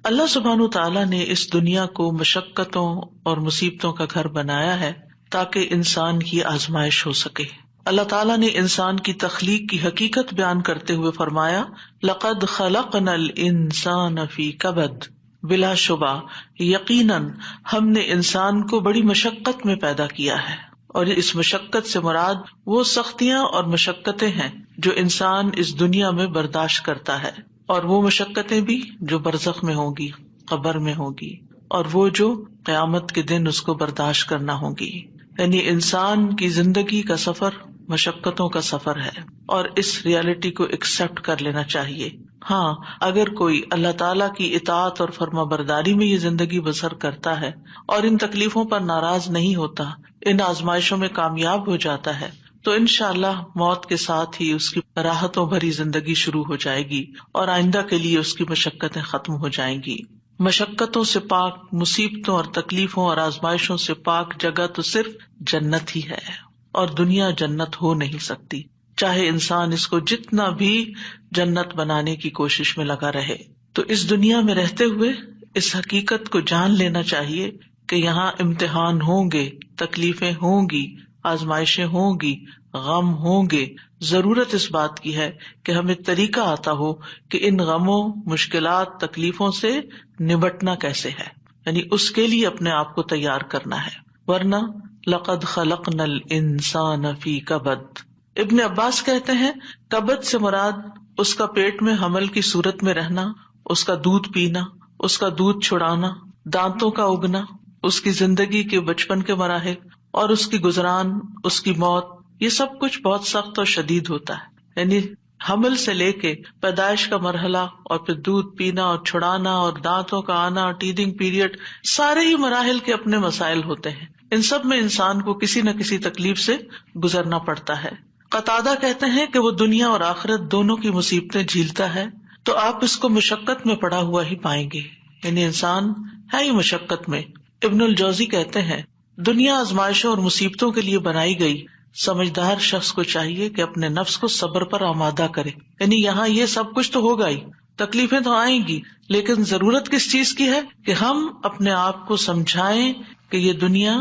اللہ سبحانہ تعالیٰ نے اس دنیا کو مشقتوں اور مصیبتوں کا گھر بنایا ہے تاکہ انسان کی آزمائش ہو سکے۔ اللہ تعالیٰ نے انسان کی تخلیق کی حقیقت بیان کرتے ہوئے فرمایا، لقد خلقنا الانسان فی کبد، بلا شبہ یقیناً ہم نے انسان کو بڑی مشقت میں پیدا کیا ہے، اور اس مشقت سے مراد وہ سختیاں اور مشقتیں ہیں جو انسان اس دنیا میں برداشت کرتا ہے، اور وہ مشقتیں بھی جو برزخ میں ہوں گی، قبر میں ہوں گی، اور وہ جو قیامت کے دن اس کو برداشت کرنا ہوں گی۔ یعنی انسان کی زندگی کا سفر مشقتوں کا سفر ہے، اور اس ریالٹی کو ایکسپٹ کر لینا چاہیے۔ ہاں، اگر کوئی اللہ تعالیٰ کی اطاعت اور فرما برداری میں یہ زندگی بسر کرتا ہے اور ان تکلیفوں پر ناراض نہیں ہوتا، ان آزمائشوں میں کامیاب ہو جاتا ہے، تو انشاءاللہ موت کے ساتھ ہی اس کی راحتوں بھری زندگی شروع ہو جائے گی اور آئندہ کے لیے اس کی مشقتیں ختم ہو جائیں گی۔ مشقتوں سے پاک، مصیبتوں اور تکلیفوں اور آزمائشوں سے پاک جگہ تو صرف جنت ہی ہے، اور دنیا جنت ہو نہیں سکتی، چاہے انسان اس کو جتنا بھی جنت بنانے کی کوشش میں لگا رہے۔ تو اس دنیا میں رہتے ہوئے اس حقیقت کو جان لینا چاہیے کہ یہاں امتحان ہوں گے، تکلیفیں ہوں گی، آزمائشیں ہوں گی، غم ہوں گے۔ ضرورت اس بات کی ہے کہ ہمیں طریقہ آتا ہو کہ ان غموں، مشکلات، تکلیفوں سے نبٹنا کیسے ہے، یعنی اس کے لیے اپنے آپ کو تیار کرنا ہے، ورنہ لقد خلقنا الانسان فی کبد۔ ابن عباس کہتے ہیں کبد سے مراد اس کا پیٹ میں حمل کی صورت میں رہنا، اس کا دودھ پینا، اس کا دودھ چھڑانا، دانتوں کا اگنا، اس کی زندگی کے بچپن کے مراحل اور اس کی گزران، اس کی موت، یہ سب کچھ بہت سخت اور شدید ہوتا ہے۔ یعنی حمل سے لے کے پیدائش کا مرحلہ اور پھر دودھ پینا اور چھڑانا اور دانتوں کا آنا، ٹیدنگ پیریڈ، سارے ہی مراحل کے اپنے مسائل ہوتے ہیں۔ ان سب میں انسان کو کسی نہ کسی تکلیف سے گزرنا پڑتا ہے۔ قتادہ کہتے ہیں کہ وہ دنیا اور آخرت دونوں کی مصیبتیں جھیلتا ہے تو آپ اس کو مشقت میں پڑا ہوا ہی پائیں گے، یعنی انسان ہے ہی مشقت میں۔ ابن الجوزی کہتے ہیں دنیا آزمائشوں اور مصیبتوں کے لیے بنائی گئی، سمجھدار شخص کو چاہیے کہ اپنے نفس کو صبر پر آمادہ کرے۔ یعنی یہاں یہ سب کچھ تو ہوگا ہی، تکلیفیں تو آئیں گی، لیکن ضرورت کس چیز کی ہے کہ ہم اپنے آپ کو سمجھائیں کہ یہ دنیا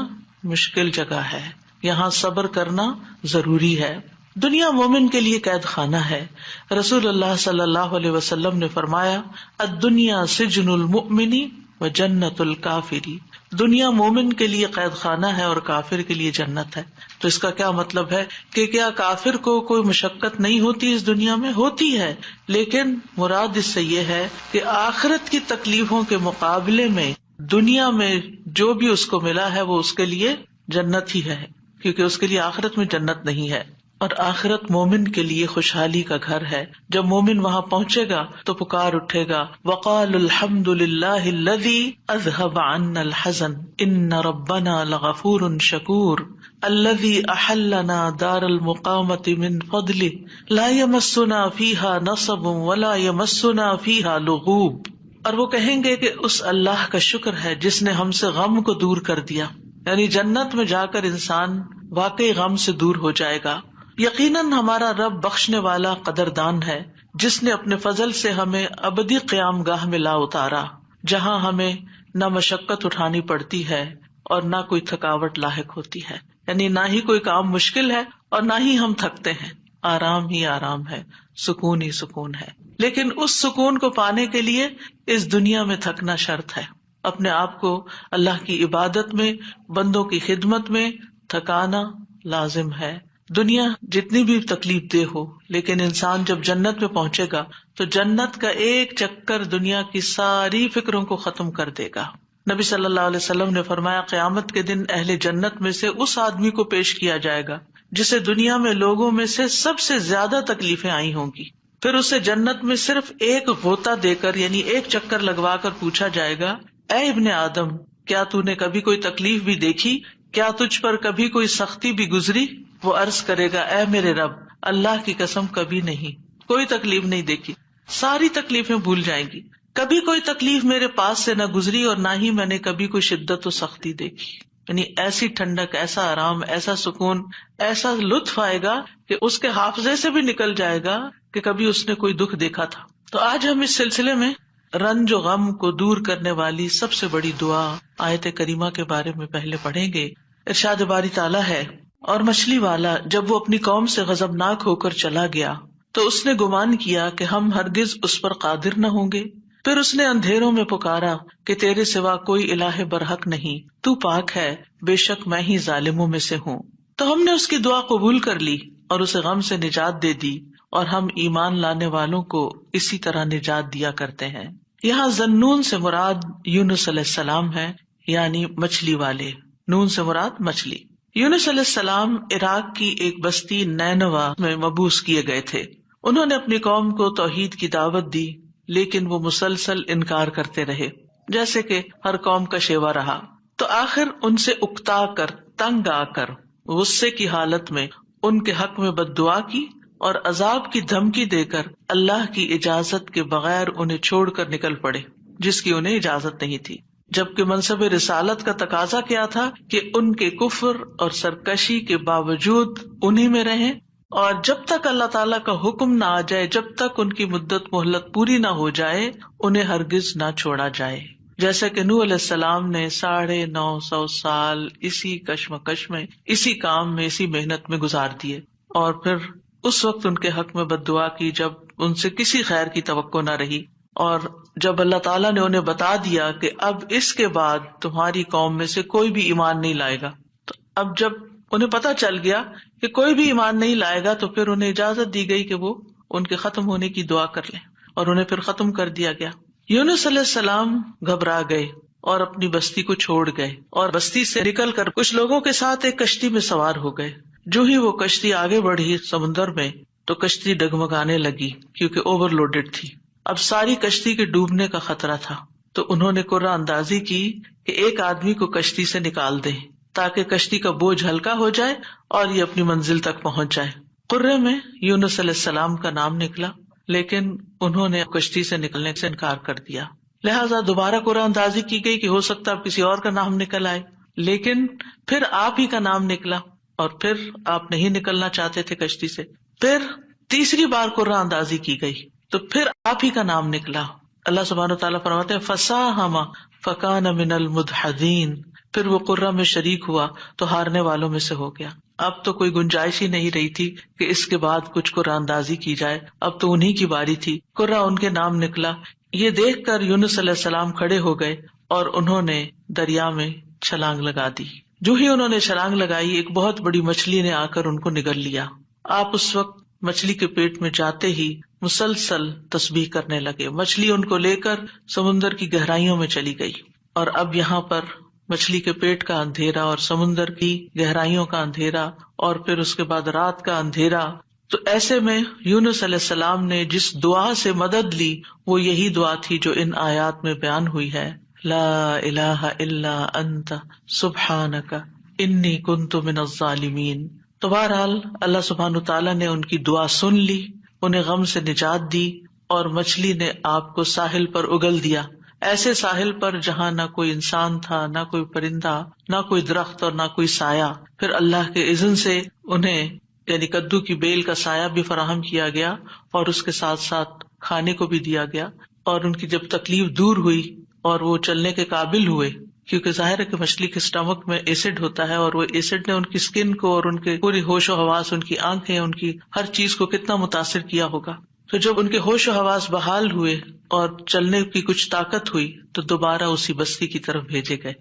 مشکل جگہ ہے، یہاں صبر کرنا ضروری ہے۔ دنیا مومن کے لیے قید خانہ ہے۔ رسول اللہ صلی اللہ علیہ وسلم نے فرمایا الدنیا سجن المؤمن و جنت الکافری، دنیا مومن کے لیے قید خانہ ہے اور کافر کے لیے جنت ہے۔ تو اس کا کیا مطلب ہے کہ کیا کافر کو کوئی مشقت نہیں ہوتی اس دنیا میں؟ ہوتی ہے، لیکن مراد اس سے یہ ہے کہ آخرت کی تکلیفوں کے مقابلے میں دنیا میں جو بھی اس کو ملا ہے وہ اس کے لیے جنت ہی ہے، کیونکہ اس کے لیے آخرت میں جنت نہیں ہے۔ اور آخرت مومن کے لیے خوشحالی کا گھر ہے۔ جب مومن وہاں پہنچے گا تو پکار اٹھے گا وقال الحمد للہ الذی اذهب عنا الحزن ان ربنا لغفور شکور الذی احلنا دار المقامۃ من فضلہ لا یمسنا فیہا نصب ولا یمسنا فیہا لغوب۔ اور وہ کہیں گے کہ اس اللہ کا شکر ہے جس نے ہم سے غم کو دور کر دیا، یعنی جنت میں جا کر انسان واقعی غم سے دور ہو جائے گا۔ یقیناً ہمارا رب بخشنے والا قدردان ہے جس نے اپنے فضل سے ہمیں ابدی قیام گاہ میں لا اتارا، جہاں ہمیں نہ مشقت اٹھانی پڑتی ہے اور نہ کوئی تھکاوٹ لاحق ہوتی ہے، یعنی نہ ہی کوئی کام مشکل ہے اور نہ ہی ہم تھکتے ہیں، آرام ہی آرام ہے، سکون ہی سکون ہے۔ لیکن اس سکون کو پانے کے لیے اس دنیا میں تھکنا شرط ہے، اپنے آپ کو اللہ کی عبادت میں، بندوں کی خدمت میں تھکانا لازم ہے۔ دنیا جتنی بھی تکلیف دہ ہو، لیکن انسان جب جنت میں پہنچے گا تو جنت کا ایک چکر دنیا کی ساری فکروں کو ختم کر دے گا۔ نبی صلی اللہ علیہ وسلم نے فرمایا قیامت کے دن اہل جنت میں سے اس آدمی کو پیش کیا جائے گا جسے دنیا میں لوگوں میں سے سب سے زیادہ تکلیفیں آئی ہوں گی، پھر اسے جنت میں صرف ایک غوطہ دے کر، یعنی ایک چکر لگوا کر پوچھا جائے گا اے ابن آدم، کیا تو نے کبھی کوئی تکلیف بھی دیکھی؟ کیا تجھ پر کبھی کوئی سختی بھی گزری؟ وہ عرض کرے گا اے میرے رب، اللہ کی قسم کبھی نہیں، کوئی تکلیف نہیں دیکھی، ساری تکلیفیں بھول جائیں گی، کبھی کوئی تکلیف میرے پاس سے نہ گزری اور نہ ہی میں نے کبھی کوئی شدت و سختی دیکھی۔ یعنی ایسی ٹھنڈک، ایسا آرام، ایسا سکون، ایسا لطف آئے گا کہ اس کے حافظے سے بھی نکل جائے گا کہ کبھی اس نے کوئی دکھ دیکھا تھا۔ تو آج ہم اس سلسلے میں رنج و غم کو دور کرنے والی سب سے بڑی دعا آیت کریمہ کے بارے میں پہلے پڑھیں گے. ارشاد باری تعالیٰ ہے، اور مچھلی والا جب وہ اپنی قوم سے غضبناک ہو کر چلا گیا تو اس نے گمان کیا کہ ہم ہرگز اس پر قادر نہ ہوں گے. پھر اس نے اندھیروں میں پکارا کہ تیرے سوا کوئی الہ برحق نہیں، تو پاک ہے، بے شک میں ہی ظالموں میں سے ہوں. تو ہم نے اس کی دعا قبول کر لی اور اسے غم سے نجات دے دی، اور ہم ایمان لانے والوں کو اسی طرح نجات دیا کرتے ہیں. یہاں ذنون سے مراد یونس علیہ السلام ہے، یعنی مچھلی والے. نون سے مراد مچھلی. یونس علیہ السلام عراق کی ایک بستی نینوا میں مبعوث کیے گئے تھے. انہوں نے اپنی قوم کو توحید کی دعوت دی، لیکن وہ مسلسل انکار کرتے رہے، جیسے کہ ہر قوم کا شیوا رہا. تو آخر ان سے اکتا کر، تنگ آ کر، غصے کی حالت میں ان کے حق میں بد دعا کی اور عذاب کی دھمکی دے کر اللہ کی اجازت کے بغیر انہیں چھوڑ کر نکل پڑے، جس کی انہیں اجازت نہیں تھی. جبکہ منصب رسالت کا تقاضا کیا تھا کہ ان کے کفر اور سرکشی کے باوجود انہی میں رہیں، اور جب تک اللہ تعالیٰ کا حکم نہ آ جائے، جب تک ان کی مدت مہلت پوری نہ ہو جائے، انہیں ہرگز نہ چھوڑا جائے. جیسا کہ نوح علیہ السلام نے 950 سال اسی کشمکش میں، اسی کام میں، اسی محنت میں گزار دیے، اور پھر اس وقت ان کے حق میں بد دعا کی جب ان سے کسی خیر کی توقع نہ رہی. اور جب اللہ تعالیٰ نے انہیں بتا دیا کہ اب اس کے بعد تمہاری قوم میں سے کوئی بھی ایمان نہیں لائے گا، تو اب جب انہیں پتہ چل گیا کہ کوئی بھی ایمان نہیں لائے گا، تو پھر انہیں اجازت دی گئی کہ وہ ان کے ختم ہونے کی دعا کر لیں، اور انہیں پھر ختم کر دیا گیا. یونس علیہ السلام گھبرا گئے اور اپنی بستی کو چھوڑ گئے، اور بستی سے نکل کر کچھ لوگوں کے ساتھ ایک کشتی میں سوار ہو گئے. جو ہی وہ کشتی آگے بڑھی سمندر میں، تو کشتی ڈگمگانے لگی کیونکہ اوور لوڈیڈ تھی. اب ساری کشتی کے ڈوبنے کا خطرہ تھا، تو انہوں نے قرعہ اندازی کی کہ ایک آدمی کو کشتی سے نکال دیں تاکہ کشتی کا بوجھ ہلکا ہو جائے اور یہ اپنی منزل تک پہنچ جائے. قرعے میں یونس علیہ السلام کا نام نکلا، لیکن انہوں نے کشتی سے نکلنے سے انکار کر دیا. لہٰذا دوبارہ قرعہ اندازی کی گئی کہ ہو سکتا اب کسی اور کا نام نکل آئے، لیکن پھر آپ ہی کا نام نکلا، اور پھر آپ نہیں نکلنا چاہتے تھے کشتی سے. پھر تیسری بار قرعہ اندازی کی گئی تو پھر آپ ہی کا نام نکلا. اللہ سبحانہ وتعالیٰ فرماتے ہیں فساہم فکان من المدحضین، پھر وہ قرعہ میں شریک ہوا تو ہارنے والوں میں سے ہو گیا. اب تو کوئی گنجائش ہی نہیں رہی تھی کہ اس کے بعد کچھ قرعہ اندازی کی جائے، اب تو انہی کی باری تھی. قرعہ ان کے نام نکلا. یہ دیکھ کر یونس علیہ السلام کھڑے ہو گئے اور انہوں نے دریا میں چھلانگ لگا دی. جو ہی انہوں نے چھلانگ لگائی، ایک بہت بڑی مچھلی نے آ کر ان کو نگل لیا. آپ اس وقت مچھلی کے پیٹ میں جاتے ہی مسلسل تسبیح کرنے لگے. مچھلی ان کو لے کر سمندر کی گہرائیوں میں چلی گئی، اور اب یہاں پر مچھلی کے پیٹ کا اندھیرا اور سمندر کی گہرائیوں کا اندھیرا اور پھر اس کے بعد رات کا اندھیرا. تو ایسے میں یونس علیہ السلام نے جس دعا سے مدد لی وہ یہی دعا تھی جو ان آیات میں بیان ہوئی ہے، لا الہ الا انت سبحانک انی کنت من الظالمین. تو بہرحال اللہ سبحانہ تعالیٰ نے ان کی دعا سن لی، انہیں غم سے نجات دی، اور مچھلی نے آپ کو ساحل پر اگل دیا، ایسے ساحل پر جہاں نہ کوئی انسان تھا، نہ کوئی پرندہ، نہ کوئی درخت اور نہ کوئی سایہ. پھر اللہ کے اذن سے انہیں یعنی کدو کی بیل کا سایہ بھی فراہم کیا گیا اور اس کے ساتھ ساتھ کھانے کو بھی دیا گیا. اور ان کی جب تکلیف دور ہوئی اور وہ چلنے کے قابل ہوئے، کیونکہ ظاہر ہے کہ مچھلی کے اسٹمک میں ایسڈ ہوتا ہے، اور وہ ایسڈ نے ان کی اسکن کو اور ان کے پوری ہوش و حواس، ان کی آنکھیں، ان کی ہر چیز کو کتنا متاثر کیا ہوگا. تو جب ان کے ہوش و حواس بحال ہوئے اور چلنے کی کچھ طاقت ہوئی تو دوبارہ اسی بستی کی طرف بھیجے گئے.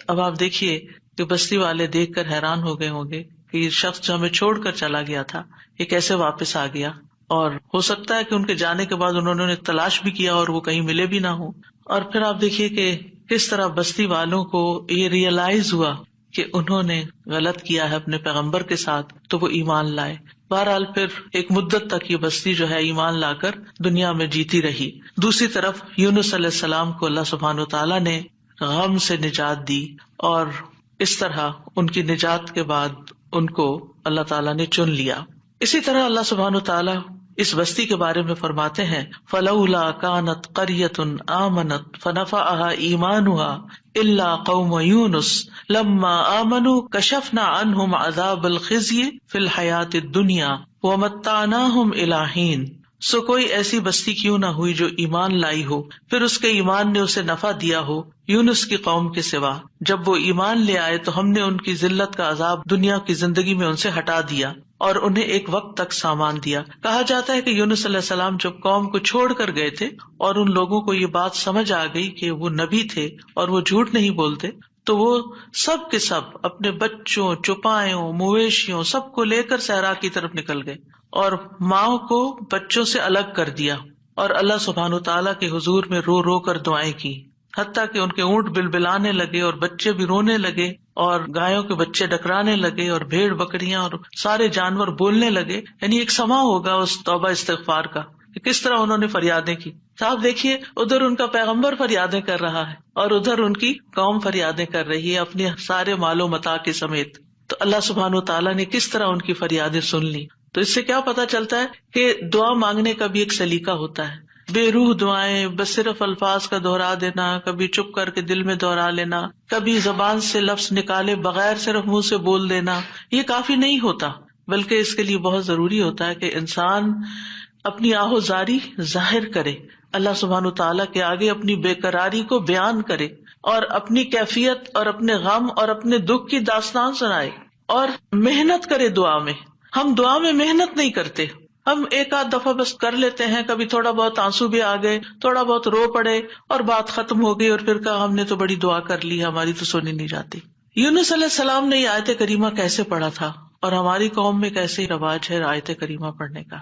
اب آپ دیکھیے کہ بستی والے دیکھ کر حیران ہو گئے ہوں گے کہ یہ شخص جو ہمیں چھوڑ کر چلا گیا تھا یہ کیسے واپس آ گیا. اور ہو سکتا ہے کہ ان کے جانے کے بعد انہوں نے تلاش بھی کیا اور وہ کہیں ملے بھی نہ ہوں. اور پھر آپ دیکھیے کہ کس طرح بستی والوں کو یہ ریئلائز ہوا کہ انہوں نے غلط کیا ہے اپنے پیغمبر کے ساتھ، تو وہ ایمان لائے. بہرحال پھر ایک مدت تک یہ بستی جو ہے ایمان لا کر دنیا میں جیتی رہی. دوسری طرف یونس علیہ السلام کو اللہ سبحانہ وتعالیٰ نے غم سے نجات دی، اور اس طرح ان کی نجات کے بعد ان کو اللہ تعالیٰ نے چن لیا. اسی طرح اللہ سبحانہ وتعالیٰ اس بستی کے بارے میں فرماتے ہیں فلولا كانت قرية آمنت فنفعها إيمانها إلا قوم يونس لما آمنوا كشفنا عنهم عذاب الخزي في الحياة الدنيا ومتعناهم إلى حين سو کوئی ایسی بستی کیوں نہ ہوئی جو ایمان لائی ہو، پھر اس کے ایمان نے اسے نفع دیا ہو یونس کی قوم کے سوا۔ جب وہ ایمان لے آئے تو ہم نے ان کی ذلت کا عذاب دنیا کی زندگی میں ان سے ہٹا دیا اور انہیں ایک وقت تک سامان دیا۔ کہا جاتا ہے کہ یونس علیہ السلام جب قوم کو چھوڑ کر گئے تھے اور ان لوگوں کو یہ بات سمجھ آ گئی کہ وہ نبی تھے اور وہ جھوٹ نہیں بولتے، تو وہ سب کے سب اپنے بچوں، چوپایوں، مویشیوں سب کو لے کر صحرا کی طرف نکل گئے اور ماں کو بچوں سے الگ کر دیا، اور اللہ سبحانہ وتعالیٰ کے حضور میں رو رو کر دعائیں کی، حتیٰ کہ ان کے اونٹ بلبلانے لگے اور بچے بھی رونے لگے اور گایوں کے بچے ڈکرانے لگے اور بھیڑ بکریاں اور سارے جانور بولنے لگے۔ یعنی ایک سما ہوگا اس توبہ استغفار کا کہ کس طرح انہوں نے فریادیں کی۔ صاحب دیکھیے، ادھر ان کا پیغمبر فریادیں کر رہا ہے اور ادھر ان کی قوم فریادیں کر رہی ہے اپنے سارے مال و متاع کے سمیت۔ تو اللہ سبحانہ وتعالیٰ نے کس طرح ان کی فریادیں سن لی۔ تو اس سے کیا پتا چلتا ہے کہ دعا مانگنے کا بھی ایک سلیقہ ہوتا ہے۔ بے روح دعائیں، بس صرف الفاظ کا دہرا دینا، کبھی چپ کر کے دل میں دہرا لینا، کبھی زبان سے لفظ نکالے بغیر صرف منہ سے بول دینا، یہ کافی نہیں ہوتا، بلکہ اس کے لیے بہت ضروری ہوتا ہے کہ انسان اپنی آہوزاری ظاہر کرے، اللہ سبحانہ تعالیٰ کے آگے اپنی بے قراری کو بیان کرے اور اپنی کیفیت اور اپنے غم اور اپنے دکھ کی داستان سنائے اور محنت کرے دعا میں۔ ہم دعا میں محنت نہیں کرتے، ہم ایک آدھ دفعہ بس کر لیتے ہیں، کبھی تھوڑا بہت آنسو بھی آ گئے، تھوڑا بہت رو پڑے اور بات ختم ہو گئی اور پھر کہا ہم نے تو بڑی دعا کر لی، ہماری تو سنی نہیں جاتی۔ یونس علیہ السلام نے یہ آیت کریمہ کیسے پڑھا تھا اور ہماری قوم میں کیسے رواج ہے آیت کریمہ پڑھنے کا؟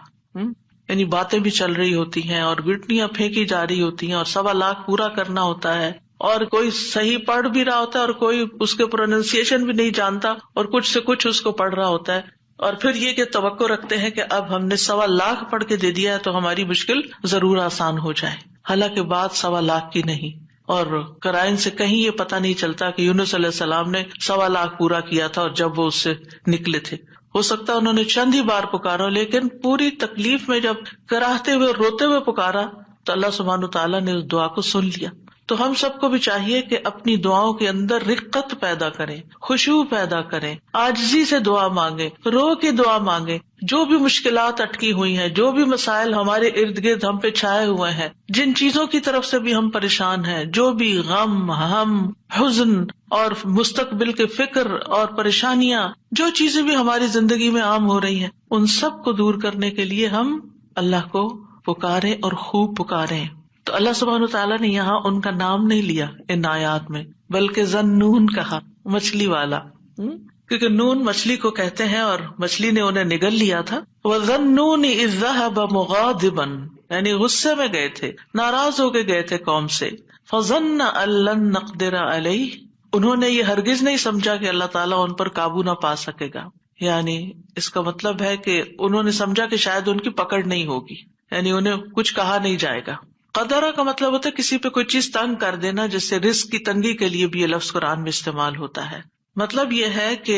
یعنی باتیں بھی چل رہی ہوتی ہیں اور گٹنیاں پھینکی جا رہی ہوتی ہیں اور 1.25 لاکھ پورا کرنا ہوتا ہے اور کوئی صحیح پڑھ بھی رہا ہوتا ہے اور کوئی اس کے پروننسیشن بھی نہیں جانتا اور کچھ سے کچھ اس کو پڑھ رہا ہوتا ہے، اور پھر یہ کہ توقع رکھتے ہیں کہ اب ہم نے 1.25 لاکھ پڑھ کے دے دیا ہے تو ہماری مشکل ضرور آسان ہو جائے، حالانکہ بات 1.25 لاکھ کی نہیں۔ اور قرائن سے کہیں یہ پتہ نہیں چلتا کہ یونس علیہ السلام نے 1.25 لاکھ پورا کیا تھا اور جب وہ اس سے نکلے تھے، ہو سکتا ہے انہوں نے چند ہی بار پکارا، لیکن پوری تکلیف میں جب کراہتے ہوئے روتے ہوئے پکارا تو اللہ سبحانہ تعالیٰ نے اس دعا کو سن لیا۔ تو ہم سب کو بھی چاہیے کہ اپنی دعاؤں کے اندر رقت پیدا کریں، خشوع پیدا کریں، عاجزی سے دعا مانگیں، رو کے دعا مانگیں۔ جو بھی مشکلات اٹکی ہوئی ہیں، جو بھی مسائل ہمارے ارد گرد ہم پہ چھائے ہوئے ہیں، جن چیزوں کی طرف سے بھی ہم پریشان ہیں، جو بھی غم، ہم، حزن اور مستقبل کے فکر اور پریشانیاں، جو چیزیں بھی ہماری زندگی میں عام ہو رہی ہیں، ان سب کو دور کرنے کے لیے ہم اللہ کو پکاریں اور خوب پکاریں۔ تو اللہ سبحانہ تعالیٰ نے یہاں ان کا نام نہیں لیا ان آیات میں، بلکہ ذنون کہا، مچھلی والا، کیونکہ نون مچھلی کو کہتے ہیں اور مچھلی نے انہیں نگل لیا تھا۔ وَذَنُّونِ إِذْ ذَهَبَ مُغَاضِبًا، یعنی غصے میں گئے تھے، ناراض ہو کے گئے تھے قوم سے۔ فَظَنَّ أَن لَّن نَّقْدِرَ عَلَيْهِ، انہوں نے یہ ہرگز نہیں سمجھا کہ اللہ تعالیٰ ان پر قابو نہ پا سکے گا، یعنی اس کا مطلب ہے کہ انہوں نے سمجھا کہ شاید ان کی پکڑ نہیں ہوگی، یعنی انہیں کچھ کہا نہیں جائے گا۔ قدرہ کا مطلب ہوتا ہے کسی پہ کوئی چیز تنگ کر دینا، جس سے رزق کی تنگی کے لیے بھی یہ لفظ قرآن میں استعمال ہوتا ہے۔ مطلب یہ ہے کہ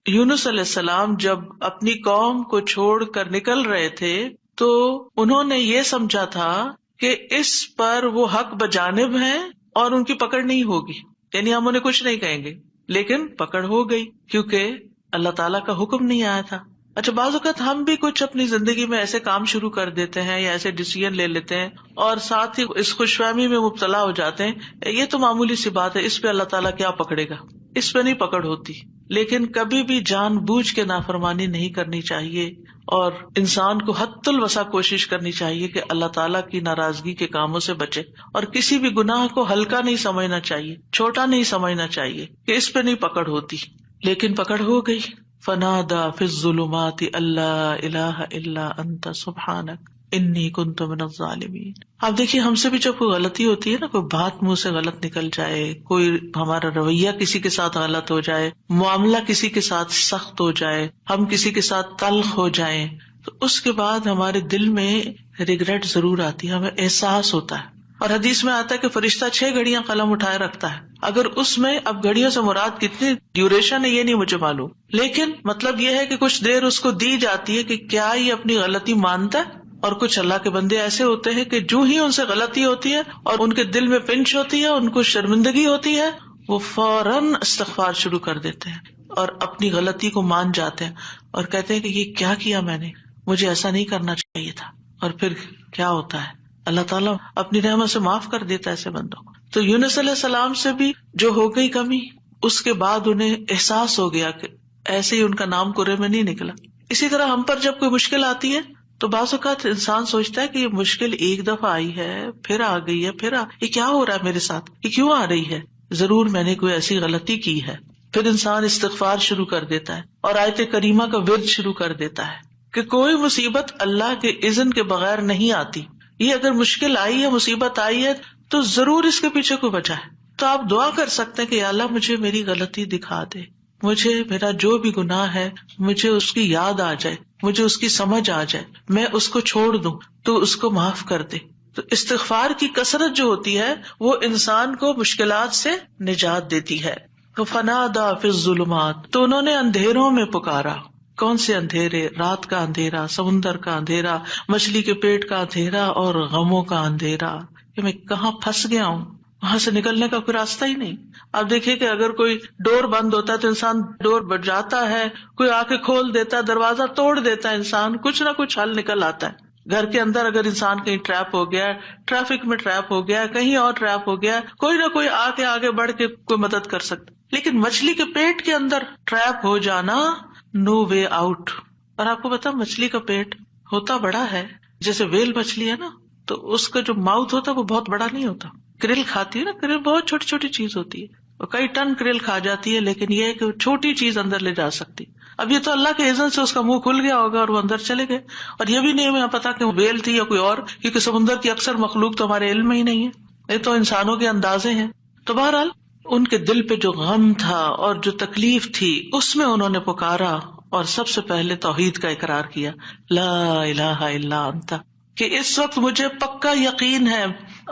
یونس علیہ السلام جب اپنی قوم کو چھوڑ کر نکل رہے تھے تو انہوں نے یہ سمجھا تھا کہ اس پر وہ حق بجانب ہیں اور ان کی پکڑ نہیں ہوگی، یعنی ہم انہیں کچھ نہیں کہیں گے، لیکن پکڑ ہو گئی کیونکہ اللہ تعالیٰ کا حکم نہیں آیا تھا۔ اچھا، بعض اوقات ہم بھی کچھ اپنی زندگی میں ایسے کام شروع کر دیتے ہیں یا ایسے ڈیسیژن لے لیتے ہیں اور ساتھ ہی اس خوش فہمی میں مبتلا ہو جاتے ہیں، یہ تو معمولی سی بات ہے، اس پہ اللہ تعالیٰ کیا پکڑے گا، اس پہ نہیں پکڑ ہوتی۔ لیکن کبھی بھی جان بوجھ کے نافرمانی نہیں کرنی چاہیے اور انسان کو حد الوسع کوشش کرنی چاہیے کہ اللہ تعالیٰ کی ناراضگی کے کاموں سے بچے، اور کسی بھی گناہ کو ہلکا نہیں سمجھنا چاہیے، چھوٹا نہیں سمجھنا چاہیے کہ اس پہ نہیں پکڑ ہوتی، لیکن پکڑ ہو گئی۔ فنادى في الظلمات الا اله الا انت سبحانك انی کنت من الظالمین۔ اب دیکھیے، ہم سے بھی جب کوئی غلطی ہوتی ہے نا، کوئی بات منہ سے غلط نکل جائے، کوئی ہمارا رویہ کسی کے ساتھ غلط ہو جائے، معاملہ کسی کے ساتھ سخت ہو جائے، ہم کسی کے ساتھ تلخ ہو جائیں، تو اس کے بعد ہمارے دل میں ریگریٹ ضرور آتی ہے، ہمیں احساس ہوتا ہے، اور حدیث میں آتا ہے کہ فرشتہ 6 گھڑیاں قلم اٹھائے رکھتا ہے۔ اگر اس میں، اب گھڑیوں سے مراد کتنی ڈیوریشن ہے یہ نہیں مجھے معلوم، لیکن مطلب یہ ہے کہ کچھ دیر اس کو دی جاتی ہے کہ کیا یہ اپنی غلطی مانتا ہے۔ اور کچھ اللہ کے بندے ایسے ہوتے ہیں کہ جو ہی ان سے غلطی ہوتی ہے اور ان کے دل میں پنچ ہوتی ہے، ان کو شرمندگی ہوتی ہے، وہ فوراً استغفار شروع کر دیتے ہیں اور اپنی غلطی کو مان جاتے ہیں اور کہتے ہیں کہ یہ کیا کیا میں نے، مجھے ایسا نہیں کرنا چاہیے تھا۔ اور پھر کیا ہوتا ہے، اللہ تعالیٰ اپنی رحمت سے معاف کر دیتا ہے ایسے بندوں کو. تو یونس علیہ السلام سے بھی جو ہو گئی کمی، اس کے بعد انہیں احساس ہو گیا کہ ایسے ہی ان کا نام کرے میں نہیں نکلا. اسی طرح ہم پر جب کوئی مشکل آتی ہے تو بعض اوقات انسان سوچتا ہے کہ یہ مشکل ایک دفعہ آئی ہے پھر آ گئی ہے یہ کیا ہو رہا ہے میرے ساتھ، یہ کیوں آ رہی ہے، ضرور میں نے کوئی ایسی غلطی کی ہے. پھر انسان استغفار شروع کر دیتا ہے اور آیت کریمہ کا ورد شروع کر دیتا ہے کہ کوئی مصیبت اللہ کے اذن کے بغیر نہیں آتی. یہ اگر مشکل آئی ہے، مصیبت آئی ہے تو ضرور اس کے پیچھے کوئی وجہ ہے. تو آپ دعا کر سکتے ہیں کہ یا اللہ مجھے میری غلطی دکھا دے، مجھے میرا جو بھی گناہ ہے مجھے اس کی یاد آ جائے، مجھے اس کی سمجھ آ جائے، میں اس کو چھوڑ دوں تو اس کو معاف کر دے. تو استغفار کی کثرت جو ہوتی ہے وہ انسان کو مشکلات سے نجات دیتی ہے. تو فنادا فی الظلمات، تو انہوں نے اندھیروں میں پکارا. کون سے اندھیرے؟ رات کا اندھیرا، سمندر کا اندھیرا، مچھلی کے پیٹ کا اندھیرا اور غموں کا اندھیرا کہ میں کہاں پھنس گیا ہوں، وہاں سے نکلنے کا کوئی راستہ ہی نہیں. آپ دیکھیے کہ اگر کوئی ڈور بند ہوتا ہے تو انسان ڈور بجاتا ہے، کوئی آ کے کھول دیتا ہے، دروازہ توڑ دیتا ہے، انسان کچھ نہ کچھ حل نکل آتا ہے. گھر کے اندر اگر انسان کہیں ٹریپ ہو گیا، ٹریفک میں ٹریپ ہو گیا، کہیں اور ٹریپ ہو گیا، کوئی نہ کوئی آ کے آگے بڑھ کے کوئی مدد کر سکتا. لیکن مچھلی کے پیٹ کے اندر ٹریپ ہو جانا، نو وے آؤٹ. اور آپ کو پتا مچھلی کا پیٹ ہوتا بڑا ہے، جیسے ویل مچھلی ہے نا، تو اس کا جو ماؤتھ ہوتا ہے وہ بہت بڑا نہیں ہوتا. کرل کھاتی ہے نا، کرل بہت چھوٹی چھوٹی چیز ہوتی ہے، اور کئی ٹن کرل کھا جاتی ہے، لیکن یہ ہے کہ چھوٹی چیز اندر لے جا سکتی. اب یہ تو اللہ کے اذن سے اس کا منہ کھل گیا ہوگا اور وہ اندر چلے گئے، اور یہ بھی نہیں ہمیں پتا کہ وہ ویل تھی یا کوئی اور، کیونکہ سمندر کی اکثر مخلوق تو ہمارے علم میں ہی نہیں ہے، یہ تو انسانوں کے اندازے ہیں. تو بہرحال ان کے دل پہ جو غم تھا اور جو تکلیف تھی اس میں انہوں نے پکارا اور سب سے پہلے توحید کا اقرار کیا، لا الہ الا انت، کہ اس وقت مجھے پکا یقین ہے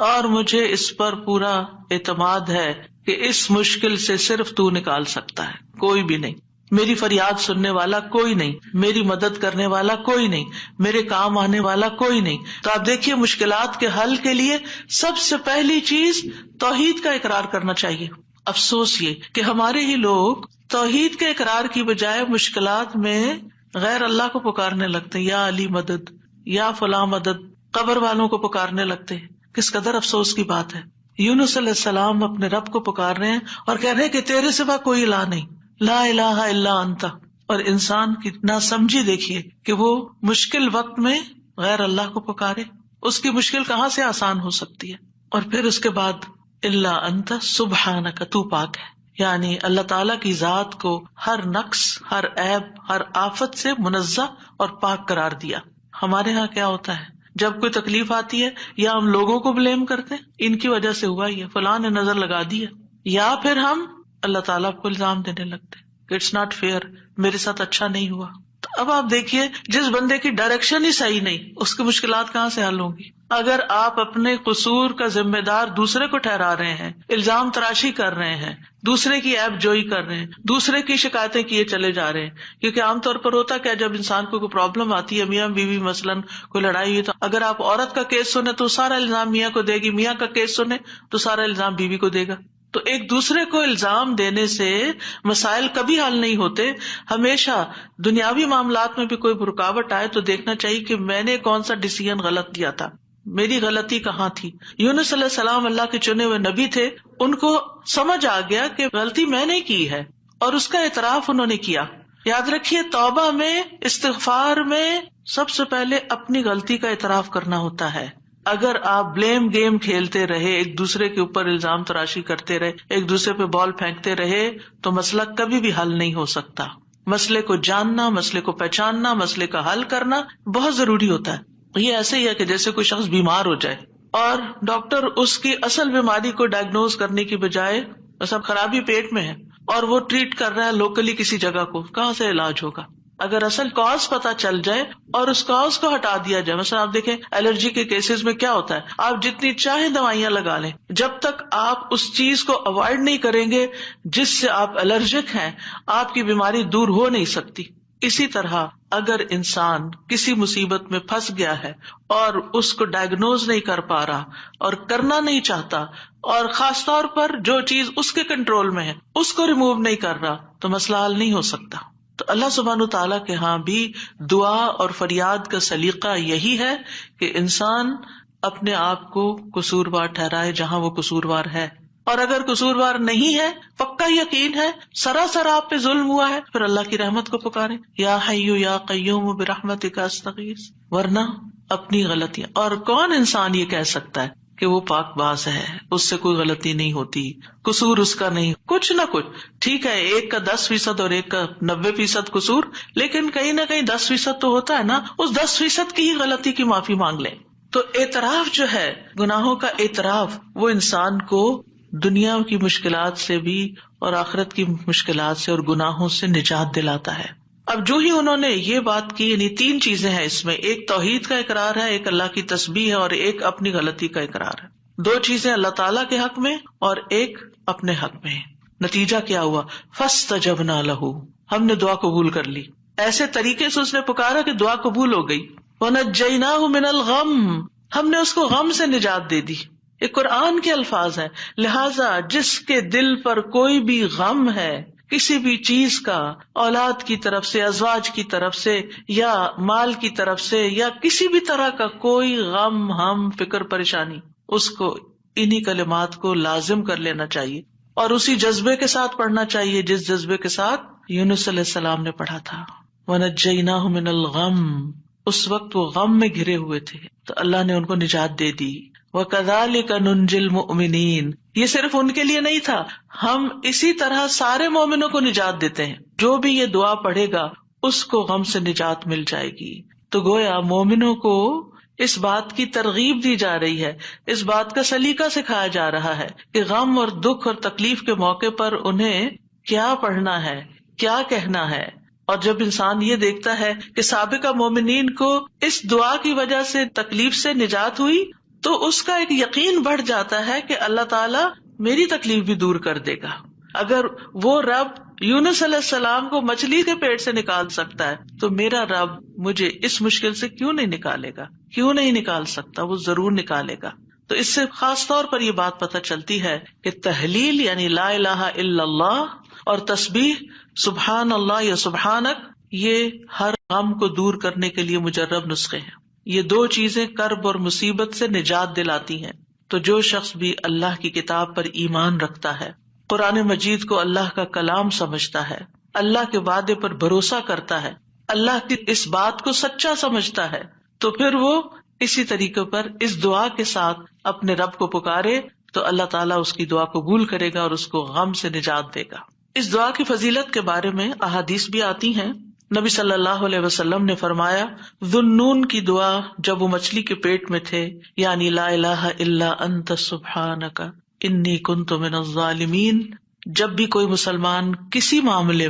اور مجھے اس پر پورا اعتماد ہے کہ اس مشکل سے صرف تو نکال سکتا ہے، کوئی بھی نہیں. میری فریاد سننے والا کوئی نہیں، میری مدد کرنے والا کوئی نہیں، میرے کام آنے والا کوئی نہیں. تو آپ دیکھیے مشکلات کے حل کے لیے سب سے پہلی چیز توحید کا اقرار کرنا چاہیے. افسوس یہ کہ ہمارے ہی لوگ توحید کے اقرار کی بجائے مشکلات میں غیر اللہ کو پکارنے لگتے ہیں، یا علی مدد، یا فلاں مدد، قبر والوں کو پکارنے لگتے ہیں. کس قدر افسوس کی بات ہے. یونس علیہ السلام اپنے رب کو پکار رہے ہیں اور کہہ رہے ہیں کہ تیرے سوا کوئی الہ نہیں، لا الہ الا انت. اور انسان کی ناسمجھی دیکھیے کہ وہ مشکل وقت میں غیر اللہ کو پکارے، اس کی مشکل کہاں سے آسان ہو سکتی ہے. اور پھر اس کے بعد الا انت سبحانک، تو پاک ہے، یعنی اللہ تعالیٰ کی ذات کو ہر نقص، ہر عیب، ہر آفت سے منزہ اور پاک قرار دیا. ہمارے ہاں کیا ہوتا ہے، جب کوئی تکلیف آتی ہے یا ہم لوگوں کو بلیم کرتے ہیں، ان کی وجہ سے ہوا یہ، فلاں نے نظر لگا دی ہے، یا پھر ہم اللہ تعالیٰ کو الزام دینے لگتے کہ اٹس ناٹ فیئر، میرے ساتھ اچھا نہیں ہوا. تو اب آپ دیکھیے جس بندے کی ڈائریکشن ہی صحیح نہیں، اس کی مشکلات کہاں سے حل ہوں گی. اگر آپ اپنے قصور کا ذمہ دار دوسرے کو ٹھہرا رہے ہیں، الزام تراشی کر رہے ہیں، دوسرے کی عیب جوئی کر رہے ہیں، دوسرے کی شکایتیں کیے چلے جا رہے ہیں. کیونکہ عام طور پر ہوتا کیا، جب انسان کو کوئی پرابلم آتی ہے، میاں بیوی مثلاً کوئی لڑائی ہوئی، تو اگر آپ عورت کا کیس سنیں تو سارا الزام میاں کو دے گی، میاں کا کیس سنیں تو سارا الزام بیوی کو دے گا. تو ایک دوسرے کو الزام دینے سے مسائل کبھی حل نہیں ہوتے. ہمیشہ دنیاوی معاملات میں بھی کوئی رکاوٹ آئے تو دیکھنا چاہیے کہ میں نے کون سا ڈیسیژن غلط دیا تھا، میری غلطی کہاں تھی. یونس علیہ السلام اللہ کے چنے ہوئے نبی تھے، ان کو سمجھ آ گیا کہ غلطی میں نے کی ہے اور اس کا اعتراف انہوں نے کیا. یاد رکھیے توبہ میں، استغفار میں سب سے پہلے اپنی غلطی کا اعتراف کرنا ہوتا ہے. اگر آپ بلیم گیم کھیلتے رہے، ایک دوسرے کے اوپر الزام تراشی کرتے رہے، ایک دوسرے پہ بال پھینکتے رہے، تو مسئلہ کبھی بھی حل نہیں ہو سکتا. مسئلے کو جاننا، مسئلے کو پہچاننا، مسئلے کا حل کرنا بہت ضروری ہوتا ہے. یہ ایسے ہی ہے کہ جیسے کوئی شخص بیمار ہو جائے اور ڈاکٹر اس کی اصل بیماری کو ڈائگنوز کرنے کی بجائے مثلا خرابی پیٹ میں ہے اور وہ ٹریٹ کر رہا ہے لوکلی کسی جگہ کو، کہاں سے علاج ہوگا؟ اگر اصل کاز پتا چل جائے اور اس کاز کو ہٹا دیا جائے. مثلا آپ دیکھیں الرجی کے کیسز میں کیا ہوتا ہے، آپ جتنی چاہیں دوائیاں لگا لیں، جب تک آپ اس چیز کو اوائڈ نہیں کریں گے جس سے آپ الرجک ہیں، آپ کی بیماری دور ہو نہیں سکتی. اسی طرح اگر انسان کسی مصیبت میں پھنس گیا ہے اور اس کو ڈائگنوز نہیں کر پا رہا اور کرنا نہیں چاہتا، اور خاص طور پر جو چیز اس کے کنٹرول میں ہے اس کو ریموو نہیں کر رہا، تو مسئلہ حل نہیں ہو سکتا. تو اللہ سبحانہ تعالیٰ کے ہاں بھی دعا اور فریاد کا سلیقہ یہی ہے کہ انسان اپنے آپ کو قصوروار ٹھہرائے جہاں وہ قصوروار ہے، اور اگر قصوروار نہیں ہے، پکا یقین ہے سراسر آپ پہ ظلم ہوا ہے، پھر اللہ کی رحمت کو پکارے، یا حی یا قیوم برحمتک استغیث، ورنہ اپنی غلطیاں، اور کون انسان یہ کہہ سکتا ہے کہ وہ پاک باز ہے، اس سے کوئی غلطی نہیں ہوتی، قصور اس کا نہیں، کچھ نہ کچھ، ٹھیک ہے ایک کا 10% اور ایک کا 90% قصور، لیکن کہیں نہ کہیں 10% تو ہوتا ہے نا، اس 10% کی ہی غلطی کی معافی مانگ لیں۔ تو اعتراف جو ہے، گناہوں کا اعتراف، وہ انسان کو دنیا کی مشکلات سے بھی اور آخرت کی مشکلات سے اور گناہوں سے نجات دلاتا ہے۔ اب جو ہی انہوں نے یہ بات کی، یعنی 3 چیزیں ہیں اس میں، ایک توحید کا اقرار ہے، ایک اللہ کی تسبیح ہے، اور ایک اپنی غلطی کا اقرار ہے۔ 2 چیزیں اللہ تعالیٰ کے حق میں اور ایک اپنے حق میں۔ نتیجہ کیا ہوا؟ فاستجبنا لہ، ہم نے دعا قبول کر لی، ایسے طریقے سے اس نے پکارا کہ دعا قبول ہو گئی۔ وَنَجَّيْنَاهُ مِنَ الْغَمِّ، ہم نے اس کو غم سے نجات دے دی۔ یہ قرآن کے الفاظ ہیں، لہذا جس کے دل پر کوئی بھی غم ہے کسی بھی چیز کا، اولاد کی طرف سے، ازواج کی طرف سے، یا مال کی طرف سے، یا کسی بھی طرح کا کوئی غم، ہم، فکر، پریشانی، اس کو انہی کلمات کو لازم کر لینا چاہیے اور اسی جذبے کے ساتھ پڑھنا چاہیے جس جذبے کے ساتھ یونس علیہ السلام نے پڑھا تھا، وَنَجَّيْنَاهُ مِنَ الْغَمِّ، اس وقت وہ غم میں گھرے ہوئے تھے تو اللہ نے ان کو نجات دے دی۔ وَكَذَلِكَ نُنْجِي الْمُؤْمِنِينَ، یہ صرف ان کے لیے نہیں تھا، ہم اسی طرح سارے مومنوں کو نجات دیتے ہیں، جو بھی یہ دعا پڑھے گا اس کو غم سے نجات مل جائے گی۔ تو گویا مومنوں کو اس بات کی ترغیب دی جا رہی ہے، اس بات کا سلیقہ سکھایا جا رہا ہے کہ غم اور دکھ اور تکلیف کے موقع پر انہیں کیا پڑھنا ہے، کیا کہنا ہے۔ اور جب انسان یہ دیکھتا ہے کہ سابقہ مومنین کو اس دعا کی وجہ سے تکلیف سے نجات ہوئی تو اس کا ایک یقین بڑھ جاتا ہے کہ اللہ تعالیٰ میری تکلیف بھی دور کر دے گا۔ اگر وہ رب یونس علیہ السلام کو مچھلی کے پیٹ سے نکال سکتا ہے تو میرا رب مجھے اس مشکل سے کیوں نہیں نکالے گا، کیوں نہیں نکال سکتا، وہ ضرور نکالے گا۔ تو اس سے خاص طور پر یہ بات پتہ چلتی ہے کہ تحلیل یعنی لا الہ الا اللہ اور تسبیح سبحان اللہ یا سبحانک، یہ ہر غم کو دور کرنے کے لیے مجرب نسخے ہیں۔ یہ 2 چیزیں کرب اور مصیبت سے نجات دلاتی ہیں۔ تو جو شخص بھی اللہ کی کتاب پر ایمان رکھتا ہے، قرآن مجید کو اللہ کا کلام سمجھتا ہے، اللہ کے وعدے پر بھروسہ کرتا ہے، اللہ کی اس بات کو سچا سمجھتا ہے، تو پھر وہ اسی طریقے پر اس دعا کے ساتھ اپنے رب کو پکارے تو اللہ تعالیٰ اس کی دعا قبول کرے گا اور اس کو غم سے نجات دے گا۔ اس دعا کی فضیلت کے بارے میں احادیث بھی آتی ہیں۔ نبی صلی اللہ علیہ وسلم نے فرمایا، ذُنُّون کی دعا جب وہ مچھلی کے پیٹ میں تھے، یعنی لا الہ الا انت سبحانک انی کنت من الظالمین، جب بھی کوئی مسلمان کسی معاملے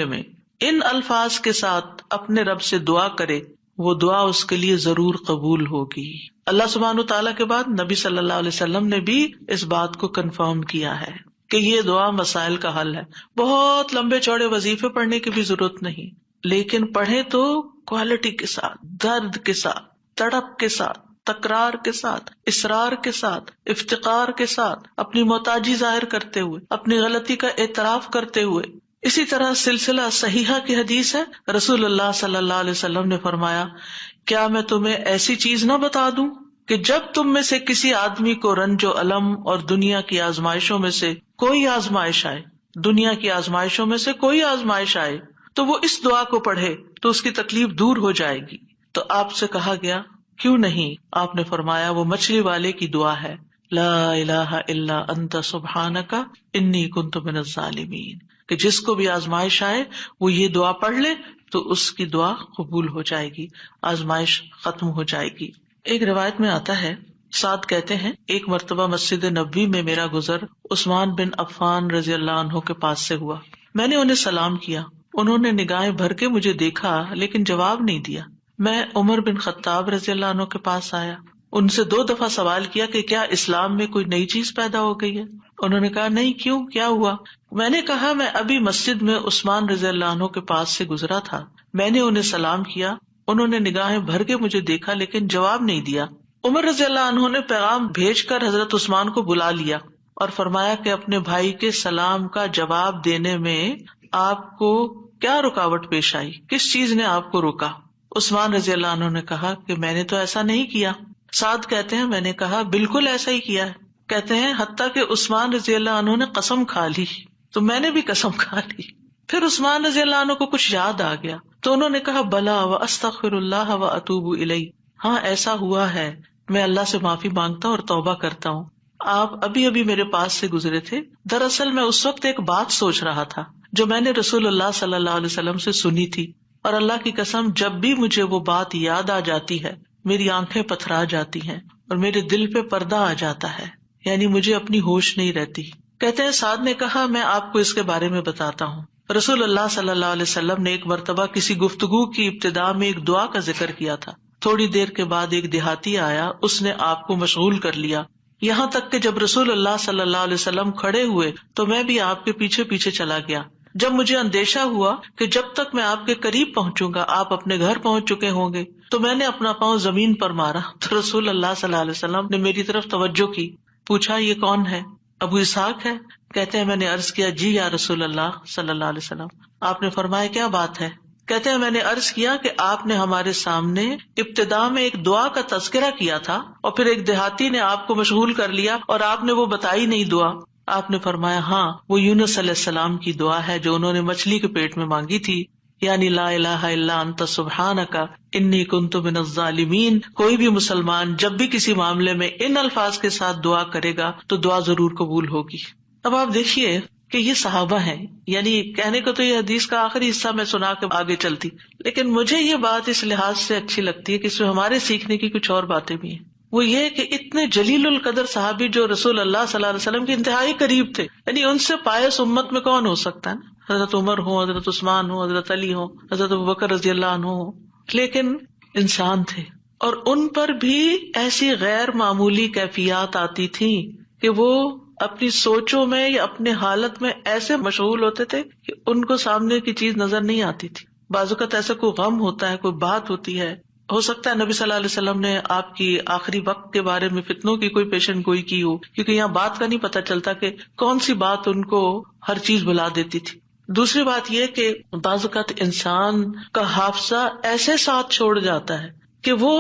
میں ان الفاظ کے ساتھ اپنے رب سے دعا کرے، وہ دعا اس کے لیے ضرور قبول ہوگی۔ اللہ سبحانہ تعالیٰ کے بعد نبی صلی اللہ علیہ وسلم نے بھی اس بات کو کنفرم کیا ہے کہ یہ دعا مسائل کا حل ہے۔ بہت لمبے چوڑے وظیفے پڑھنے کی بھی ضرورت نہیں، لیکن پڑھے تو کوالٹی کے ساتھ، درد کے ساتھ، تڑپ کے ساتھ، تکرار کے ساتھ، اصرار کے ساتھ، افتقار کے ساتھ، اپنی محتاجی ظاہر کرتے ہوئے، اپنی غلطی کا اعتراف کرتے ہوئے۔ اسی طرح سلسلہ صحیحہ کی حدیث ہے، رسول اللہ صلی اللہ علیہ وسلم نے فرمایا، کیا میں تمہیں ایسی چیز نہ بتا دوں کہ جب تم میں سے کسی آدمی کو رنج و الم اور دنیا کی آزمائشوں میں سے کوئی آزمائش آئے تو وہ اس دعا کو پڑھے تو اس کی تکلیف دور ہو جائے گی۔ تو آپ سے کہا گیا کیوں نہیں؟ آپ نے فرمایا وہ مچھلی والے کی دعا ہے، لا الہ الا انت سبحانک انی کنت من الظالمین، کہ جس کو بھی آزمائش آئے وہ یہ دعا پڑھ لے تو اس کی دعا قبول ہو جائے گی، آزمائش ختم ہو جائے گی۔ ایک روایت میں آتا ہے، سعد کہتے ہیں، ایک مرتبہ مسجد نبوی میں میرا گزر عثمان بن عفان رضی اللہ عنہ کے پاس سے ہوا۔ میں نے انہیں سلام کیا، انہوں نے نگاہیں بھر کے مجھے دیکھا لیکن جواب نہیں دیا۔ میں عمر بن خطاب رضی اللہ عنہ کے پاس آیا، ان سے 2 دفعہ سوال کیا کہ کیا اسلام میں کوئی نئی چیز پیدا ہو گئی ہے؟ انہوں نے کہا نہیں، کیوں، کیا ہوا؟ میں نے کہا میں ابھی مسجد میں عثمان رضی اللہ عنہ کے پاس سے گزرا تھا، میں نے انہیں سلام کیا، انہوں نے نگاہیں بھر کے مجھے دیکھا لیکن جواب نہیں دیا۔ عمر رضی اللہ عنہ نے پیغام بھیج کر حضرت عثمان کو بلا لیا اور فرمایا کہ اپنے بھائی کے سلام کا جواب دینے میں آپ کو کیا رکاوٹ پیش آئی؟ کس چیز نے آپ کو روکا؟ عثمان رضی اللہ عنہ نے کہا کہ میں نے تو ایسا نہیں کیا. سعد کہتے ہیں میں نے کہا بالکل ایسا ہی کیا ہے. کہتے ہیں حتیٰ کہ عثمان رضی اللہ عنہ نے قسم کھا لی تو میں نے بھی قسم کھا لی. پھر عثمان رضی اللہ عنہ کو کچھ یاد آ گیا تو انہوں نے کہا بلا و استغفر اللہ و اتوب الیہ، ہاں ایسا ہوا ہے، میں اللہ سے معافی مانگتا ہوں اور توبہ کرتا ہوں. آپ ابھی ابھی میرے پاس سے گزرے تھے، دراصل میں اس وقت ایک بات سوچ رہا تھا جو میں نے رسول اللہ صلی اللہ علیہ وسلم سے سنی تھی، اور اللہ کی قسم جب بھی مجھے وہ بات یاد آ جاتی ہے میری آنکھیں پتھرا جاتی ہیں اور میرے دل پہ پردہ آ جاتا ہے، یعنی مجھے اپنی ہوش نہیں رہتی. کہتے ہیں سعد نے کہا میں آپ کو اس کے بارے میں بتاتا ہوں. رسول اللہ صلی اللہ علیہ وسلم نے ایک مرتبہ کسی گفتگو کی ابتدا میں ایک دعا کا ذکر کیا تھا. تھوڑی دیر کے بعد ایک دیہاتی آیا، اس نے آپ کو مشغول کر لیا، یہاں تک کہ جب رسول اللہ صلی اللہ علیہ وسلم کھڑے ہوئے تو میں بھی آپ کے پیچھے پیچھے چلا گیا. جب مجھے اندیشہ ہوا کہ جب تک میں آپ کے قریب پہنچوں گا آپ اپنے گھر پہنچ چکے ہوں گے تو میں نے اپنا پاؤں زمین پر مارا تو رسول اللہ صلی اللہ علیہ وسلم نے میری طرف توجہ کی. پوچھا یہ کون ہے؟ ابو اسحاق ہے. کہتے ہیں میں نے عرض کیا جی یا رسول اللہ صلی اللہ علیہ وسلم. آپ نے فرمایا کیا بات ہے؟ کہتے ہیں میں نے عرض کیا کہ آپ نے ہمارے سامنے ابتدا میں ایک دعا کا تذکرہ کیا تھا اور پھر ایک دیہاتی نے آپ کو مشغول کر لیا اور آپ نے وہ بتائی نہیں دعا. آپ نے فرمایا ہاں وہ یونس علیہ السلام کی دعا ہے جو انہوں نے مچھلی کے پیٹ میں مانگی تھی، یعنی لا الہ الا انت سبحانک انی کنت من الظالمین. کوئی بھی مسلمان جب بھی کسی معاملے میں ان الفاظ کے ساتھ دعا کرے گا تو دعا ضرور قبول ہوگی. اب آپ دیکھیے کہ یہ صحابہ ہیں، یعنی کہنے کو تو یہ حدیث کا آخری حصہ میں سنا کے آگے چلتی، لیکن مجھے یہ بات اس لحاظ سے اچھی لگتی ہے کہ اس میں ہمارے سیکھنے کی کچھ اور باتیں بھی ہیں. وہ یہ کہ اتنے جلیل القدر صحابی جو رسول اللہ صلی اللہ علیہ وسلم کے انتہائی قریب تھے، یعنی ان سے پائس امت میں کون ہو سکتا ہے نا؟ حضرت عمر ہو، حضرت عثمان ہو، حضرت علی ہو، حضرت ابوبکر رضی اللہ عنہ ہو، لیکن انسان تھے اور ان پر بھی ایسی غیر معمولی کیفیات آتی تھیں کہ وہ اپنی سوچوں میں یا اپنے حالت میں ایسے مشغول ہوتے تھے کہ ان کو سامنے کی چیز نظر نہیں آتی تھی. بعض اوقات ایسا کوئی غم ہوتا ہے، کوئی بات ہوتی ہے، ہو سکتا ہے نبی صلی اللہ علیہ وسلم نے آپ کی آخری وقت کے بارے میں فتنوں کی کوئی پیشن گوئی کی ہو، کیونکہ یہاں بات کا نہیں پتہ چلتا کہ کون سی بات ان کو ہر چیز بھلا دیتی تھی. دوسری بات یہ کہ بعض اوقات انسان کا حافظہ ایسے ساتھ چھوڑ جاتا ہے کہ وہ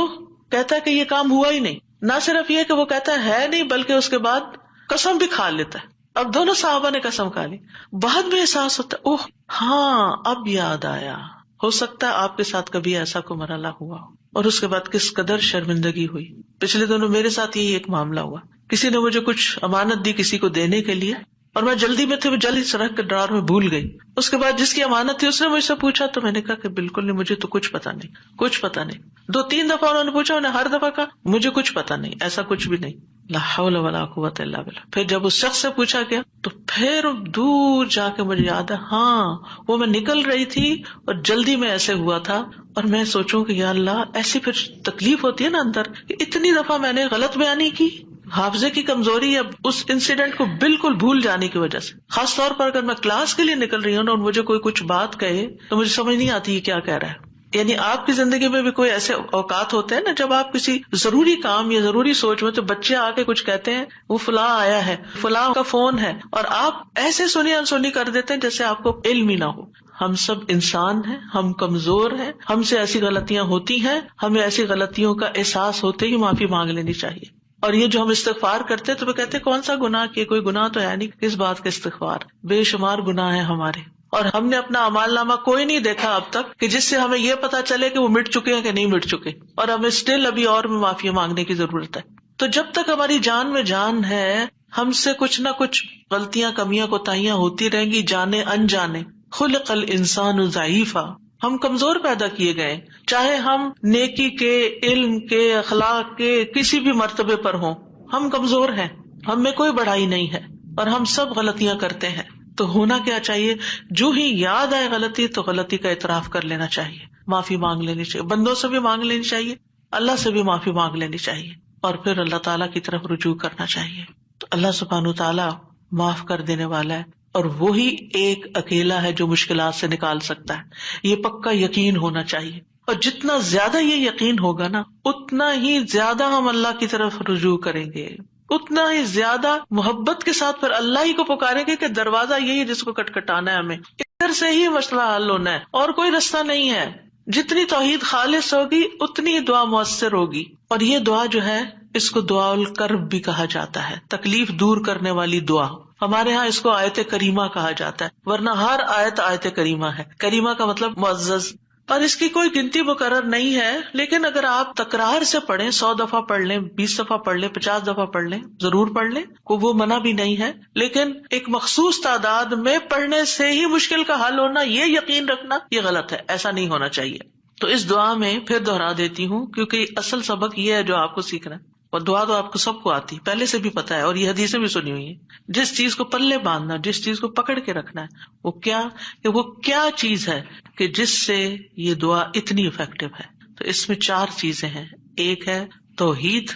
کہتا ہے کہ یہ کام ہوا ہی نہیں. نہ صرف یہ کہ وہ کہتا ہے نہیں بلکہ اس کے بعد قسم بھی کھا لیتا ہے. اب دونوں صحابہ نے قسم کھا لی، بعد میں احساس ہوتا ہے اوہ ہاں اب یاد آیا. ہو سکتا ہے آپ کے ساتھ کبھی ایسا کوئی مرحلہ ہوا اور اس کے بعد کس قدر شرمندگی ہوئی. پچھلے دنوں میرے ساتھ یہی ایک معاملہ ہوا. کسی نے مجھے کچھ امانت دی کسی کو دینے کے لیے اور میں جلدی میں تھی، جلدی سے رکھ کے ڈرار میں بھول گئی. اس کے بعد جس کی امانت تھی اس نے مجھ سے پوچھا تو میں نے کہا کہ بالکل نہیں، مجھے تو کچھ پتا نہیں، کچھ پتا نہیں. 2-3 دفعہ انہوں نے پوچھا، انہیں ہر دفعہ کہا مجھے کچھ پتا نہیں، ایسا کچھ بھی نہیں. لا حول ولا قوت الا باللہ. پھر جب اس شخص سے پوچھا گیا تو پھر دور جا کے مجھے یاد ہے ہاں وہ میں نکل رہی تھی اور جلدی میں ایسے ہوا تھا. اور میں سوچوں کہ یا اللہ ایسی پھر تکلیف ہوتی ہے نا اندر کہ اتنی دفعہ میں نے غلط بیانی کی، حافظے کی کمزوری یا اس انسیڈنٹ کو بالکل بھول جانے کی وجہ سے. خاص طور پر اگر میں کلاس کے لیے نکل رہی ہوں نا اور مجھے کوئی کچھ بات کہے تو مجھے سمجھ نہیں آتی یہ کیا کہہ رہا ہے. یعنی آپ کی زندگی میں بھی کوئی ایسے اوقات ہوتے ہیں نا جب آپ کسی ضروری کام یا ضروری سوچ میں تو بچے آ کے کچھ کہتے ہیں وہ فلاں آیا ہے، فلاں کا فون ہے، اور آپ ایسے سنی انسنی کر دیتے ہیں جیسے آپ کو علم ہی نہ ہو. ہم سب انسان ہیں، ہم کمزور ہیں، ہم سے ایسی غلطیاں ہوتی ہیں، ہمیں ایسی غلطیوں کا احساس ہوتے ہی معافی مانگ لینی چاہیے. اور یہ جو ہم استغفار کرتے تو وہ کہتے ہیں کون سا گناہ کیے، کوئی گناہ تو ہے نہیں، کس بات کا استغفار، بے شمار گناہ ہیں ہمارے. اور ہم نے اپنا اعمال نامہ کوئی نہیں دیکھا اب تک کہ جس سے ہمیں یہ پتا چلے کہ وہ مٹ چکے ہیں کہ نہیں مٹ چکے، اور ہمیں اسٹل ابھی اور بھی معافی مانگنے کی ضرورت ہے. تو جب تک ہماری جان میں جان ہے ہم سے کچھ نہ کچھ غلطیاں، کمیاں، کوتاہیاں ہوتی رہیں گی، جانے انجانے. خلق الانسان ضعیفا، ہم کمزور پیدا کیے گئے، چاہے ہم نیکی کے، علم کے، اخلاق کے کسی بھی مرتبے پر ہوں، ہم کمزور ہیں، ہم میں کوئی بڑائی نہیں ہے اور ہم سب غلطیاں کرتے ہیں. تو ہونا کیا چاہیے، جو ہی یاد آئے غلطی تو غلطی کا اعتراف کر لینا چاہیے، معافی مانگ لینی چاہیے، بندوں سے بھی مانگ لینی چاہیے، اللہ سے بھی معافی مانگ لینی چاہیے، اور پھر اللہ تعالیٰ کی طرف رجوع کرنا چاہیے. تو اللہ سبحانہ تعالیٰ معاف کر دینے والا ہے اور وہی ایک اکیلا ہے جو مشکلات سے نکال سکتا ہے. یہ پکا یقین ہونا چاہیے، اور جتنا زیادہ یہ یقین ہوگا نا اتنا ہی زیادہ ہم اللہ کی طرف رجوع کریں گے، اتنا ہی زیادہ محبت کے ساتھ پھر اللہ ہی کو پکاریں گے کہ دروازہ یہی ہے جس کو کٹکھٹانا ہے ہمیں. ادھر ادھر سے ہی مسئلہ حل ہونا ہے اور کوئی رستہ نہیں ہے. جتنی توحید خالص ہوگی اتنی ہی دعا مؤثر ہوگی. اور یہ دعا جو ہے اس کو دعا الکرب بھی کہا جاتا ہے، تکلیف دور کرنے والی دعا. ہمارے ہاں اس کو آیت کریمہ کہا جاتا ہے، ورنہ ہر آیت کریمہ ہے. کریمہ کا مطلب معزز، اور اس کی کوئی گنتی مقرر نہیں ہے. لیکن اگر آپ تکرار سے پڑھیں، 100 دفعہ پڑھ لیں، 20 دفعہ پڑھ لیں، 50 دفعہ پڑھ لیں، ضرور پڑھ لیں، کوئی وہ منع بھی نہیں ہے. لیکن ایک مخصوص تعداد میں پڑھنے سے ہی مشکل کا حل ہونا، یہ یقین رکھنا یہ غلط ہے، ایسا نہیں ہونا چاہیے. تو اس دعا میں پھر دوہرا دیتی ہوں کیونکہ اصل سبق یہ ہے جو آپ کو سیکھنا ہے. اور دعا تو آپ کو سب کو آتی، پہلے سے بھی پتا ہے، اور یہ حدیثیں بھی سنی ہوئی ہیں. جس چیز کو پلے باندھنا، جس چیز کو پکڑ کے رکھنا ہے، وہ کیا چیز ہے کہ جس سے یہ دعا اتنی افیکٹو ہے. تو اس میں 4 چیزیں ہیں. ایک ہے توحید،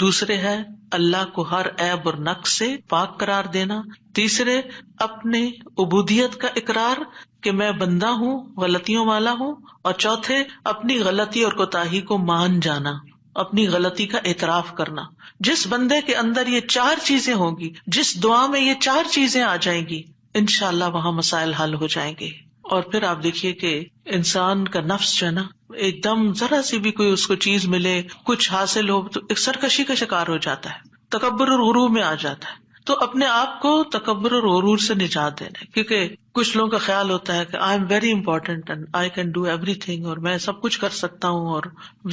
دوسرے ہے اللہ کو ہر عیب اور نقص سے پاک قرار دینا، تیسرے اپنے عبودیت کا اقرار کہ میں بندہ ہوں، غلطیوں والا ہوں، اور چوتھے اپنی غلطی اور کوتاہی کو مان جانا، اپنی غلطی کا اعتراف کرنا. جس بندے کے اندر یہ 4 چیزیں ہوں گی، جس دعا میں یہ 4 چیزیں آ جائیں گی، انشاءاللہ وہاں مسائل حل ہو جائیں گے. اور پھر آپ دیکھیے کہ انسان کا نفس جو ہے نا، ایک دم ذرا سی بھی کوئی اس کو چیز ملے، کچھ حاصل ہو تو ایک سرکشی کا شکار ہو جاتا ہے، تکبر اور غرور میں آ جاتا ہے. تو اپنے آپ کو تکبر اور غرور سے نجات دینا ہے. کیونکہ کچھ لوگوں کا خیال ہوتا ہے کہ I am very important and I can do every thing, اور میں سب کچھ کر سکتا ہوں، اور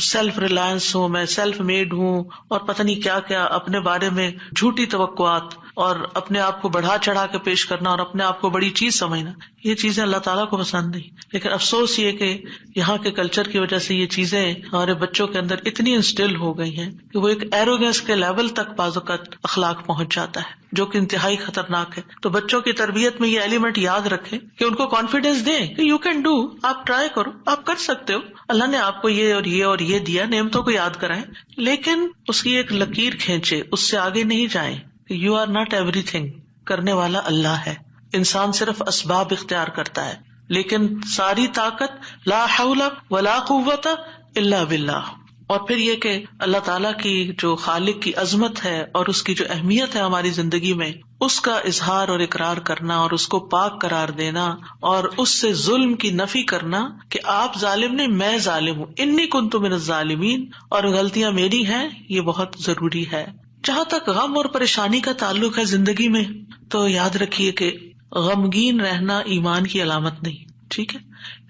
سیلف ریلائنس ہوں، میں سیلف میڈ ہوں، اور پتہ نہیں کیا کیا اپنے بارے میں جھوٹی توقعات، اور اپنے آپ کو بڑھا چڑھا کے پیش کرنا، اور اپنے آپ کو بڑی چیز سمجھنا. یہ چیزیں اللہ تعالیٰ کو پسند نہیں. لیکن افسوس یہ کہ یہاں کے کلچر کی وجہ سے یہ چیزیں ہمارے بچوں کے اندر اتنی انسٹل ہو گئی ہیں کہ وہ ایک ایروگنس کے لیول تک بعض اوقات اخلاق پہنچ جاتا ہے، جو کہ انتہائی خطرناک ہے. تو بچوں کی تربیت میں یہ ایلیمنٹ یاد رکھیں کہ ان کو کانفیڈینس دیں کہ یو کین ڈو، آپ ٹرائی کرو، آپ کر سکتے ہو، اللہ نے آپ کو یہ اور یہ اور یہ دیا، نعمتوں کو یاد کرائیں، لیکن اس کی ایک لکیر کھینچے، اس سے آگے نہیں جائیں. You are not everything, کرنے والا اللہ ہے. انسان صرف اسباب اختیار کرتا ہے، لیکن ساری طاقت لا حول ولا قوت الا باللہ. اور پھر یہ کہ اللہ تعالیٰ کی جو خالق کی عظمت ہے اور اس کی جو اہمیت ہے ہماری زندگی میں، اس کا اظہار اور اقرار کرنا، اور اس کو پاک قرار دینا، اور اس سے ظلم کی نفی کرنا کہ آپ ظالم نہیں، میں ظالم ہوں، انی کنت من الظالمین، اور غلطیاں میری ہیں، یہ بہت ضروری ہے. جہاں تک غم اور پریشانی کا تعلق ہے زندگی میں، تو یاد رکھیے کہ غمگین رہنا ایمان کی علامت نہیں. ٹھیک ہے،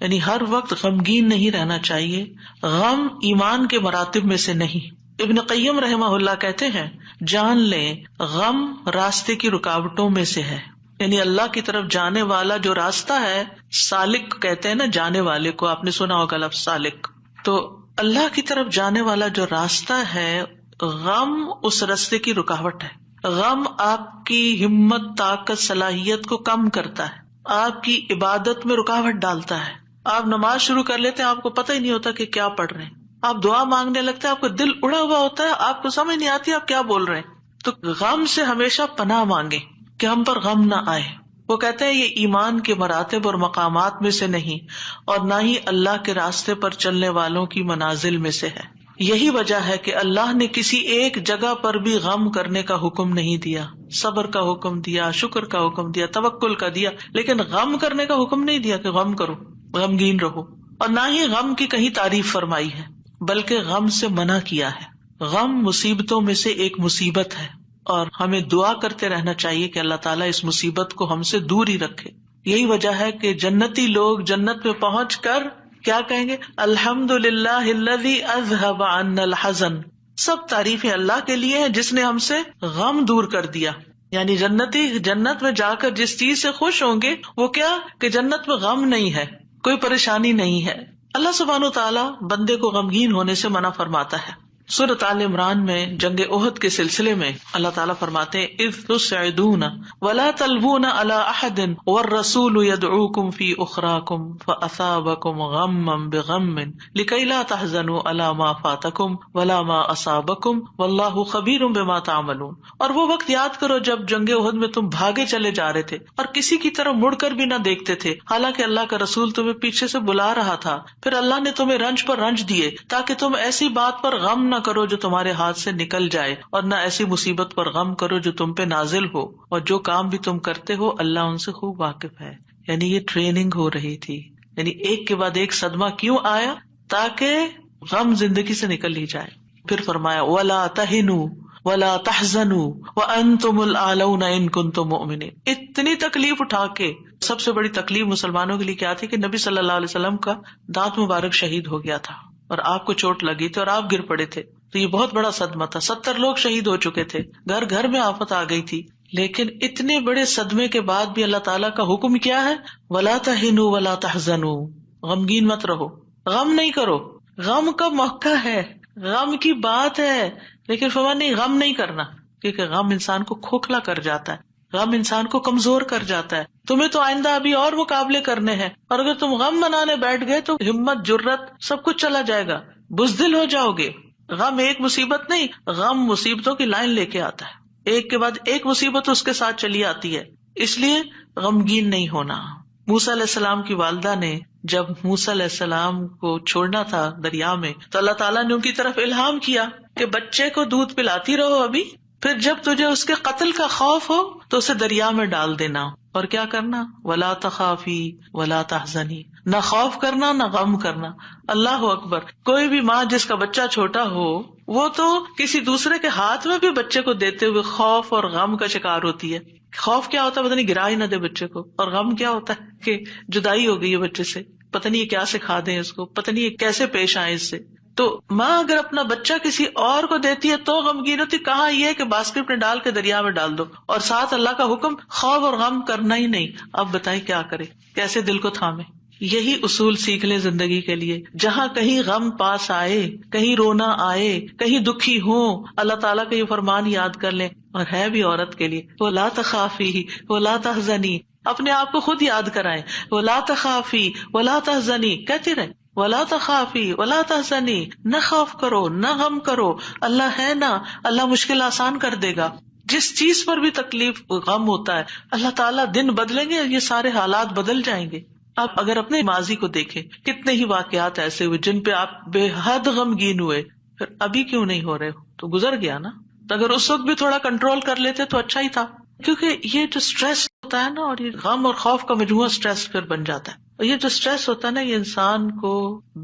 یعنی ہر وقت غمگین نہیں رہنا چاہیے. غم ایمان کے مراتب میں سے نہیں. ابن قیم رحمہ اللہ کہتے ہیں، جان لیں غم راستے کی رکاوٹوں میں سے ہے. یعنی اللہ کی طرف جانے والا جو راستہ ہے، سالک کہتے ہیں نا جانے والے کو، آپ نے سنا ہوگا لفظ سالک. تو اللہ کی طرف جانے والا جو راستہ ہے، غم اس راستے کی رکاوٹ ہے. غم آپ کی ہمت، طاقت، صلاحیت کو کم کرتا ہے، آپ کی عبادت میں رکاوٹ ڈالتا ہے. آپ نماز شروع کر لیتے ہیں، آپ کو پتہ ہی نہیں ہوتا کہ کیا پڑھ رہے ہیں. آپ دعا مانگنے لگتے ہیں، آپ کو دل اڑا ہوا ہوتا ہے، آپ کو سمجھ نہیں آتی آپ کیا بول رہے ہیں. تو غم سے ہمیشہ پناہ مانگے کہ ہم پر غم نہ آئے. وہ کہتے ہیں یہ ایمان کے مراتب اور مقامات میں سے نہیں، اور نہ ہی اللہ کے راستے پر چلنے والوں کی منازل میں سے ہے. یہی وجہ ہے کہ اللہ نے کسی ایک جگہ پر بھی غم کرنے کا حکم نہیں دیا. صبر کا حکم دیا، شکر کا حکم دیا، توکل کا دیا، لیکن غم کرنے کا حکم نہیں دیا کہ غم کرو، غمگین رہو. اور نہ ہی غم کی کہیں تعریف فرمائی ہے، بلکہ غم سے منع کیا ہے. غم مصیبتوں میں سے ایک مصیبت ہے، اور ہمیں دعا کرتے رہنا چاہیے کہ اللہ تعالیٰ اس مصیبت کو ہم سے دور ہی رکھے. یہی وجہ ہے کہ جنتی لوگ جنت میں پہنچ کر کیا کہیں گے؟ الحمدللہ الذی اذہب عنا الحزن. سب تعریفیں اللہ کے لیے ہیں جس نے ہم سے غم دور کر دیا. یعنی جنتی جنت میں جا کر جس چیز سے خوش ہوں گے وہ کیا کہ جنت میں غم نہیں ہے، کوئی پریشانی نہیں ہے. اللہ سبحانہ وتعالی بندے کو غمگین ہونے سے منع فرماتا ہے. سورۃ آل عمران میں جنگ احد کے سلسلے میں اللہ تعالیٰ فرماتے ہیں اذ تسعدون ولا تلوون علی احد والرسول يدعوكم في اخراكم فاصابكم غما بغم لكي لا تحزنوا على ما فاتكم ولا ما اصابكم والله خبير بما تعملون. اور وہ وقت یاد کرو جب جنگ احد میں تم بھاگے چلے جا رہے تھے اور کسی کی طرف مڑ کر بھی نہ دیکھتے تھے، حالانکہ اللہ کا رسول تمہیں پیچھے سے بلا رہا تھا. پھر اللہ نے تمہیں رنج پر رنج دیے تاکہ تم ایسی بات پر غم نہ نہ کرو جو تمہارے ہاتھ سے نکل جائے، اور نہ ایسی مصیبت پر غم کرو جو تم پہ نازل ہو، اور جو کام بھی تم کرتے ہو اللہ ان سے خوب واقف ہے۔ یعنی یہ ٹریننگ ہو رہی تھی، یعنی ایک کے بعد ایک صدمہ کیوں آیا؟ تاکہ غم زندگی سے نکل ہی جائے۔ پھر فرمایا وَلَا تَهِنُوا وَلَا تَحْزَنُوا وَأَنْتُمُ الْأَعْلَوْنَ إِن كُنتُم مُؤْمِنِينَ۔ اتنی تکلیف اٹھا کے، سب سے بڑی تکلیف مسلمانوں کے لیے کیا تھی کہ نبی صلی اللہ علیہ وسلم کا دانت مبارک شہید ہو گیا تھا اور آپ کو چوٹ لگی تھی اور آپ گر پڑے تھے، تو یہ بہت بڑا صدمہ تھا۔ 70 لوگ شہید ہو چکے تھے، گھر گھر میں آفت آ گئی تھی، لیکن اتنے بڑے صدمے کے بعد بھی اللہ تعالیٰ کا حکم کیا ہے؟ وَلَا تَهِنُوا وَلَا تَحْزَنُوا، غمگین مت رہو، غم نہیں کرو۔ غم کا موقع ہے، غم کی بات ہے، لیکن فرمایا نہیں، غم نہیں کرنا، کیونکہ غم انسان کو کھوکھلا کر جاتا ہے، غم انسان کو کمزور کر جاتا ہے۔ تمہیں تو آئندہ ابھی اور مقابلے کرنے ہیں، اور اگر تم غم منانے بیٹھ گئے تو ہمت، جرت سب کچھ چلا جائے گا، بزدل ہو جاؤ گے۔ غم ایک مصیبت نہیں، غم مصیبتوں کی لائن لے کے آتا ہے، ایک کے بعد ایک مصیبت اس کے ساتھ چلی آتی ہے، اس لیے غمگین نہیں ہونا۔ موسیٰ علیہ السلام کی والدہ نے جب موسیٰ علیہ السلام کو چھوڑنا تھا دریا میں، تو اللہ تعالیٰ نے ان کی طرف الہام کیا کہ بچے کو دودھ پلاتی رہو ابھی، پھر جب تجھے اس کے قتل کا خوف ہو تو اسے دریا میں ڈال دینا، اور کیا کرنا؟ وَلَا تَخَافِي وَلَا تَحْزَنِي، نہ خوف کرنا نہ غم کرنا۔ اللہ اکبر! کوئی بھی ماں جس کا بچہ چھوٹا ہو، وہ تو کسی دوسرے کے ہاتھ میں بھی بچے کو دیتے ہوئے خوف اور غم کا شکار ہوتی ہے۔ خوف کیا ہوتا ہے؟ پتہ نہیں گرا ہی نہ دے بچے کو، اور غم کیا ہوتا ہے کہ جدائی ہو گئی ہے بچے سے، پتہ نہیں یہ کیا سکھا دیں اس کو، پتہ نہیں یہ کیسے پیش آئے اس سے۔ تو ماں اگر اپنا بچہ کسی اور کو دیتی ہے تو غمگین ہوتی، کہاں یہ کہ باسکٹ میں ڈال کے دریا میں ڈال دو، اور ساتھ اللہ کا حکم خوف اور غم کرنا ہی نہیں۔ اب بتائیں کیا کرے، کیسے دل کو تھامے؟ یہی اصول سیکھ لیں زندگی کے لیے۔ جہاں کہیں غم پاس آئے، کہیں رونا آئے، کہیں دکھی ہوں، اللہ تعالیٰ کا یہ فرمان یاد کر لیں، اور ہے بھی عورت کے لیے، وَلَا تَخَافِي وَلَا تَحْزَنِي، اپنے آپ کو خود یاد کرائیں، وَلَا تَخَافِي وَلَا تَحْزَنِي، کہتے رہیں وَلَا تَخَافِي وَلَا تَحْزَنِي، نہ خوف کرو نہ غم کرو، اللہ ہے نا، اللہ مشکل آسان کر دے گا۔ جس چیز پر بھی تکلیف غم ہوتا ہے، اللہ تعالیٰ دن بدلیں گے، یہ سارے حالات بدل جائیں گے۔ آپ اگر اپنے ماضی کو دیکھیں، کتنے ہی واقعات ایسے ہوئے جن پہ آپ بے حد غمگین ہوئے، پھر ابھی کیوں نہیں ہو رہے ہو؟ تو گزر گیا نا۔ تو اگر اس وقت بھی تھوڑا کنٹرول کر لیتے تو اچھا ہی تھا، کیونکہ یہ جو اسٹریس ہوتا ہے نا، اور یہ غم اور خوف کا مجموعہ اسٹریس پھر بن جاتا ہے، اور یہ جو اسٹریس ہوتا ہے نا، یہ انسان کو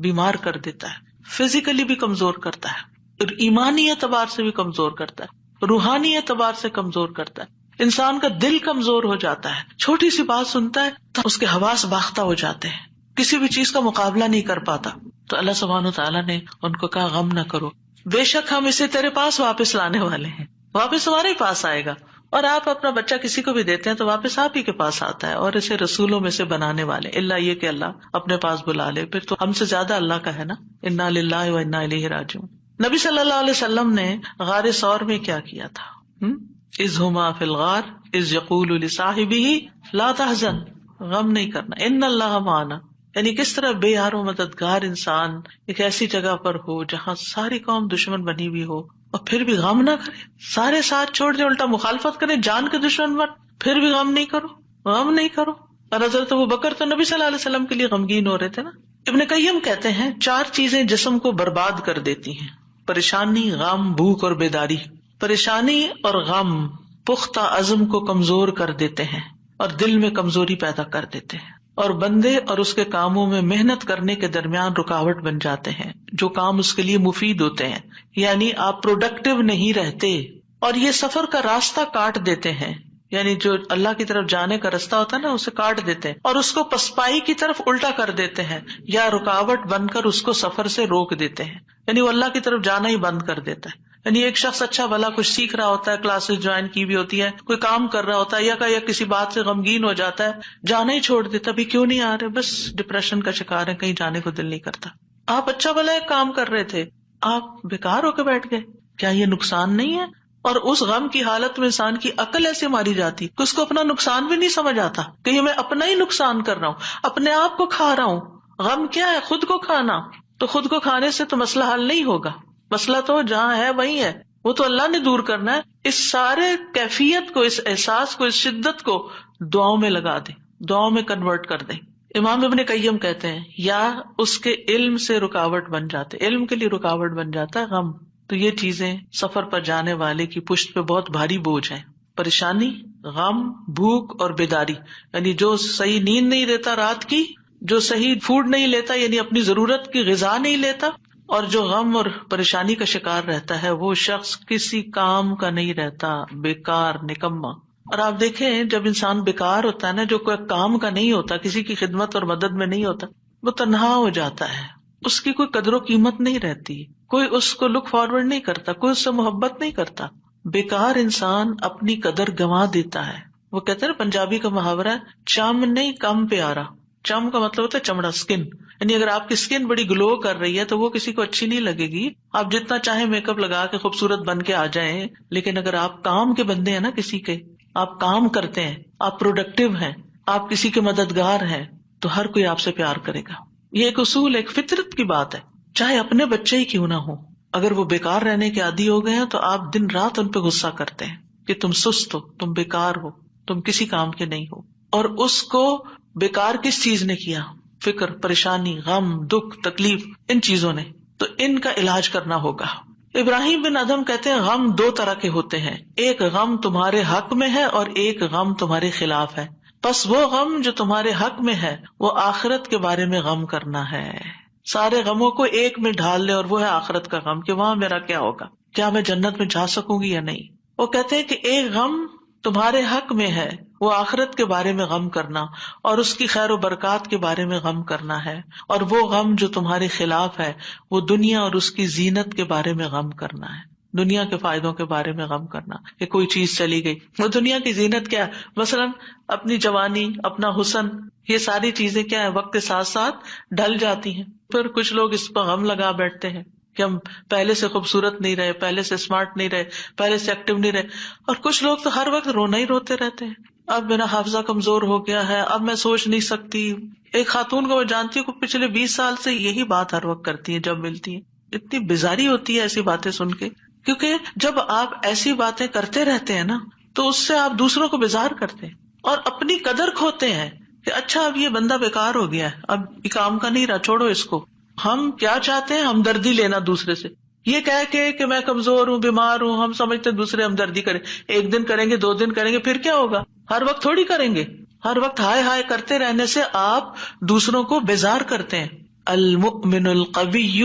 بیمار کر دیتا ہے، فزیکلی بھی کمزور کرتا ہے، اور ایمانی اعتبار سے بھی کمزور کرتا ہے، روحانی اعتبار سے کمزور کرتا ہے۔ انسان کا دل کمزور ہو جاتا ہے، چھوٹی سی بات سنتا ہے تو اس کے حواس باختہ ہو جاتے ہیں، کسی بھی چیز کا مقابلہ نہیں کر پاتا۔ تو اللہ سبحانہ وتعالیٰ نے ان کو کہا غم نہ کرو، بے شک ہم اسے تیرے پاس واپس لانے والے ہیں، واپس ہمارے ہی پاس آئے گا۔ اور آپ اپنا بچہ کسی کو بھی دیتے ہیں تو واپس آپ ہی کے پاس آتا ہے، اور اسے رسولوں میں سے بنانے والے، اللہ یہ کہ اللہ اپنے پاس بلا لے، پھر تو ہم سے زیادہ اللہ کا ہے نا۔ انا للہ و انا الیہ راجعون۔ نبی صلی اللہ علیہ وسلم نے غار ثور میں کیا کیا تھا؟ اذ ہما فی الغار اذ یقول لصاحبہ لا تحزن، غم نہیں کرنا، ان اللہ معنا، یعنی کس طرح بے یار و مددگار انسان ایک ایسی جگہ پر ہو جہاں ساری قوم دشمن بنی ہوئی ہو، اور پھر بھی غم نہ کرے، سارے ساتھ چھوڑ دے، الٹا مخالفت کرے، جان کے دشمن بن، پھر بھی غم نہیں کرو، غم نہیں کرو۔ اور حضرت ابوبکر تو نبی صلی اللہ علیہ وسلم کے لیے غمگین ہو رہے تھے نا۔ ابن قیم کہتے ہیں 4 چیزیں جسم کو برباد کر دیتی ہیں: پریشانی، غم، بھوک اور بیداری۔ پریشانی اور غم پختہ عزم کو کمزور کر دیتے ہیں اور دل میں کمزوری پیدا کر دیتے ہیں، اور بندے اور اس کے کاموں میں محنت کرنے کے درمیان رکاوٹ بن جاتے ہیں جو کام اس کے لیے مفید ہوتے ہیں، یعنی آپ پروڈکٹیو نہیں رہتے، اور یہ سفر کا راستہ کاٹ دیتے ہیں، یعنی جو اللہ کی طرف جانے کا راستہ ہوتا ہے نا، اسے کاٹ دیتے ہیں اور اس کو پسپائی کی طرف الٹا کر دیتے ہیں، یا رکاوٹ بن کر اس کو سفر سے روک دیتے ہیں، یعنی وہ اللہ کی طرف جانا ہی بند کر دیتا ہے۔ یعنی ایک شخص اچھا بھلا کچھ سیکھ رہا ہوتا ہے، کلاسز جوائن کی بھی ہوتی ہے، کوئی کام کر رہا ہوتا ہے، یا کسی بات سے غمگین ہو جاتا ہے، جانا ہی چھوڑ دیتا، ابھی کیوں نہیں آ رہے، بس ڈپریشن کا شکار ہے، کہیں جانے کو دل نہیں کرتا۔ آپ اچھا بھلا ایک کام کر رہے تھے، آپ بیکار ہو کے بیٹھ گئے، کیا یہ نقصان نہیں ہے؟ اور اس غم کی حالت میں انسان کی عقل ایسے ماری جاتی کہ اس کو اپنا نقصان بھی نہیں سمجھ آتا کہ یہ میں اپنا ہی نقصان کر رہا ہوں، اپنے آپ کو کھا رہا ہوں۔ غم کیا ہے؟ خود کو کھانا۔ تو خود کو کھانے سے تو مسئلہ حل نہیں ہوگا، مسئلہ تو جہاں ہے وہی ہے، وہ تو اللہ نے دور کرنا ہے۔ اس سارے کیفیت کو، اس احساس کو، اس شدت کو دعاؤں میں لگا دیں، دعاؤں میں کنورٹ کر دیں۔ امام ابن قیم کہتے ہیں یا اس کے علم سے رکاوٹ بن جاتے، علم کے لیے رکاوٹ بن جاتا ہے غم، تو یہ چیزیں سفر پر جانے والے کی پشت پہ بہت بھاری بوجھ ہیں. پریشانی، غم، بھوک اور بیداری، یعنی جو صحیح نیند نہیں لیتا رات کی، جو صحیح فوڈ نہیں لیتا یعنی اپنی ضرورت کی غذا نہیں لیتا، اور جو غم اور پریشانی کا شکار رہتا ہے، وہ شخص کسی کام کا نہیں رہتا، بیکار، نکما. اور آپ دیکھیں جب انسان بیکار ہوتا ہے نا، جو کوئی کام کا نہیں ہوتا، کسی کی خدمت اور مدد میں نہیں ہوتا، وہ تنہا ہو جاتا ہے، اس کی کوئی قدر و قیمت نہیں رہتی، کوئی اس کو لک فارورڈ نہیں کرتا، کوئی اس سے محبت نہیں کرتا. بیکار انسان اپنی قدر گنوا دیتا ہے. وہ کہتے ہیں پنجابی کا محاورہ ہے، چم نہیں کم پیارا. چم کا مطلب ہوتا ہے چمڑا، اسکن. یعنی اگر آپ کی اسکن بڑی گلو کر رہی ہے تو وہ کسی کو اچھی نہیں لگے گی. آپ جتنا چاہے میک اپ لگا کے خوبصورت بن کے آ جائیں، لیکن اگر آپ کام کے بندے ہیں نا، کسی کے آپ کام کرتے ہیں، آپ پروڈکٹیو ہیں، آپ کسی کے مددگار ہیں، تو ہر کوئی آپ سے پیار کرے گا. یہ ایک اصول، ایک فطرت کی بات ہے. چاہے اپنے بچے ہی کیوں نہ ہو، اگر وہ بیکار رہنے کے عادی ہو گئے ہیں تو آپ دن رات ان پہ غصہ کرتے ہیں کہ تم سست ہو، تم بیکار ہو، تم کسی کام کے نہیں ہو. اور اس کو بیکار کس چیز نے کیا؟ فکر، پریشانی، غم، دکھ، تکلیف، ان چیزوں نے. تو ان کا علاج کرنا ہوگا. ابراہیم بن ادہم کہتے ہیں غم دو طرح کے ہوتے ہیں، ایک غم تمہارے حق میں ہے اور ایک غم تمہارے خلاف ہے. بس وہ غم جو تمہارے حق میں ہے وہ آخرت کے بارے میں غم کرنا ہے. سارے غموں کو ایک میں ڈھال لے، اور وہ ہے آخرت کا غم کہ وہاں میرا کیا ہوگا، کیا میں جنت میں جا سکوں گی یا نہیں. وہ کہتے ہیں کہ ایک غم تمہارے حق میں ہے، وہ آخرت کے بارے میں غم کرنا اور اس کی خیر و برکات کے بارے میں غم کرنا ہے. اور وہ غم جو تمہارے خلاف ہے وہ دنیا اور اس کی زینت کے بارے میں غم کرنا ہے، دنیا کے فائدوں کے بارے میں غم کرنا کہ کوئی چیز چلی گئی. وہ دنیا کی زینت کیا ہے؟ مثلاً اپنی جوانی، اپنا حسن، یہ ساری چیزیں کیا ہے، وقت کے ساتھ ساتھ ڈھل جاتی ہیں. پھر کچھ لوگ اس پر غم لگا بیٹھتے ہیں کہ ہم پہلے سے خوبصورت نہیں رہے، پہلے سے اسمارٹ نہیں رہے، پہلے سے ایکٹیو نہیں رہے. اور کچھ لوگ تو ہر وقت رونا ہی روتے رہتے ہیں، اب میرا حافظہ کمزور ہو گیا ہے، اب میں سوچ نہیں سکتی. ایک خاتون کو میں جانتی ہوں کہ پچھلے 20 سال سے یہی بات ہر وقت کرتی ہے جب ملتی ہے. اتنی بیزاری ہوتی ہے ایسی باتیں سن کے، کیونکہ جب آپ ایسی باتیں کرتے رہتے ہیں نا تو اس سے آپ دوسروں کو بیزار کرتے ہیں اور اپنی قدر کھوتے ہیں کہ اچھا اب یہ بندہ بیکار ہو گیا ہے، اب یہ کام کا نہیں رہا، چھوڑو اس کو. ہم کیا چاہتے ہیں؟ ہمدردی لینا دوسرے سے، یہ کہہ کے کہ میں کمزور ہوں، بیمار ہوں. ہم سمجھتے ہیں دوسرے ہمدردی کریں، ایک دن کریں گے، 2 دن کریں گے، پھر کیا ہوگا؟ ہر وقت تھوڑی کریں گے. ہر وقت ہائے ہائے کرتے رہنے سے آپ دوسروں کو بیزار کرتے ہیں. المؤمن القوی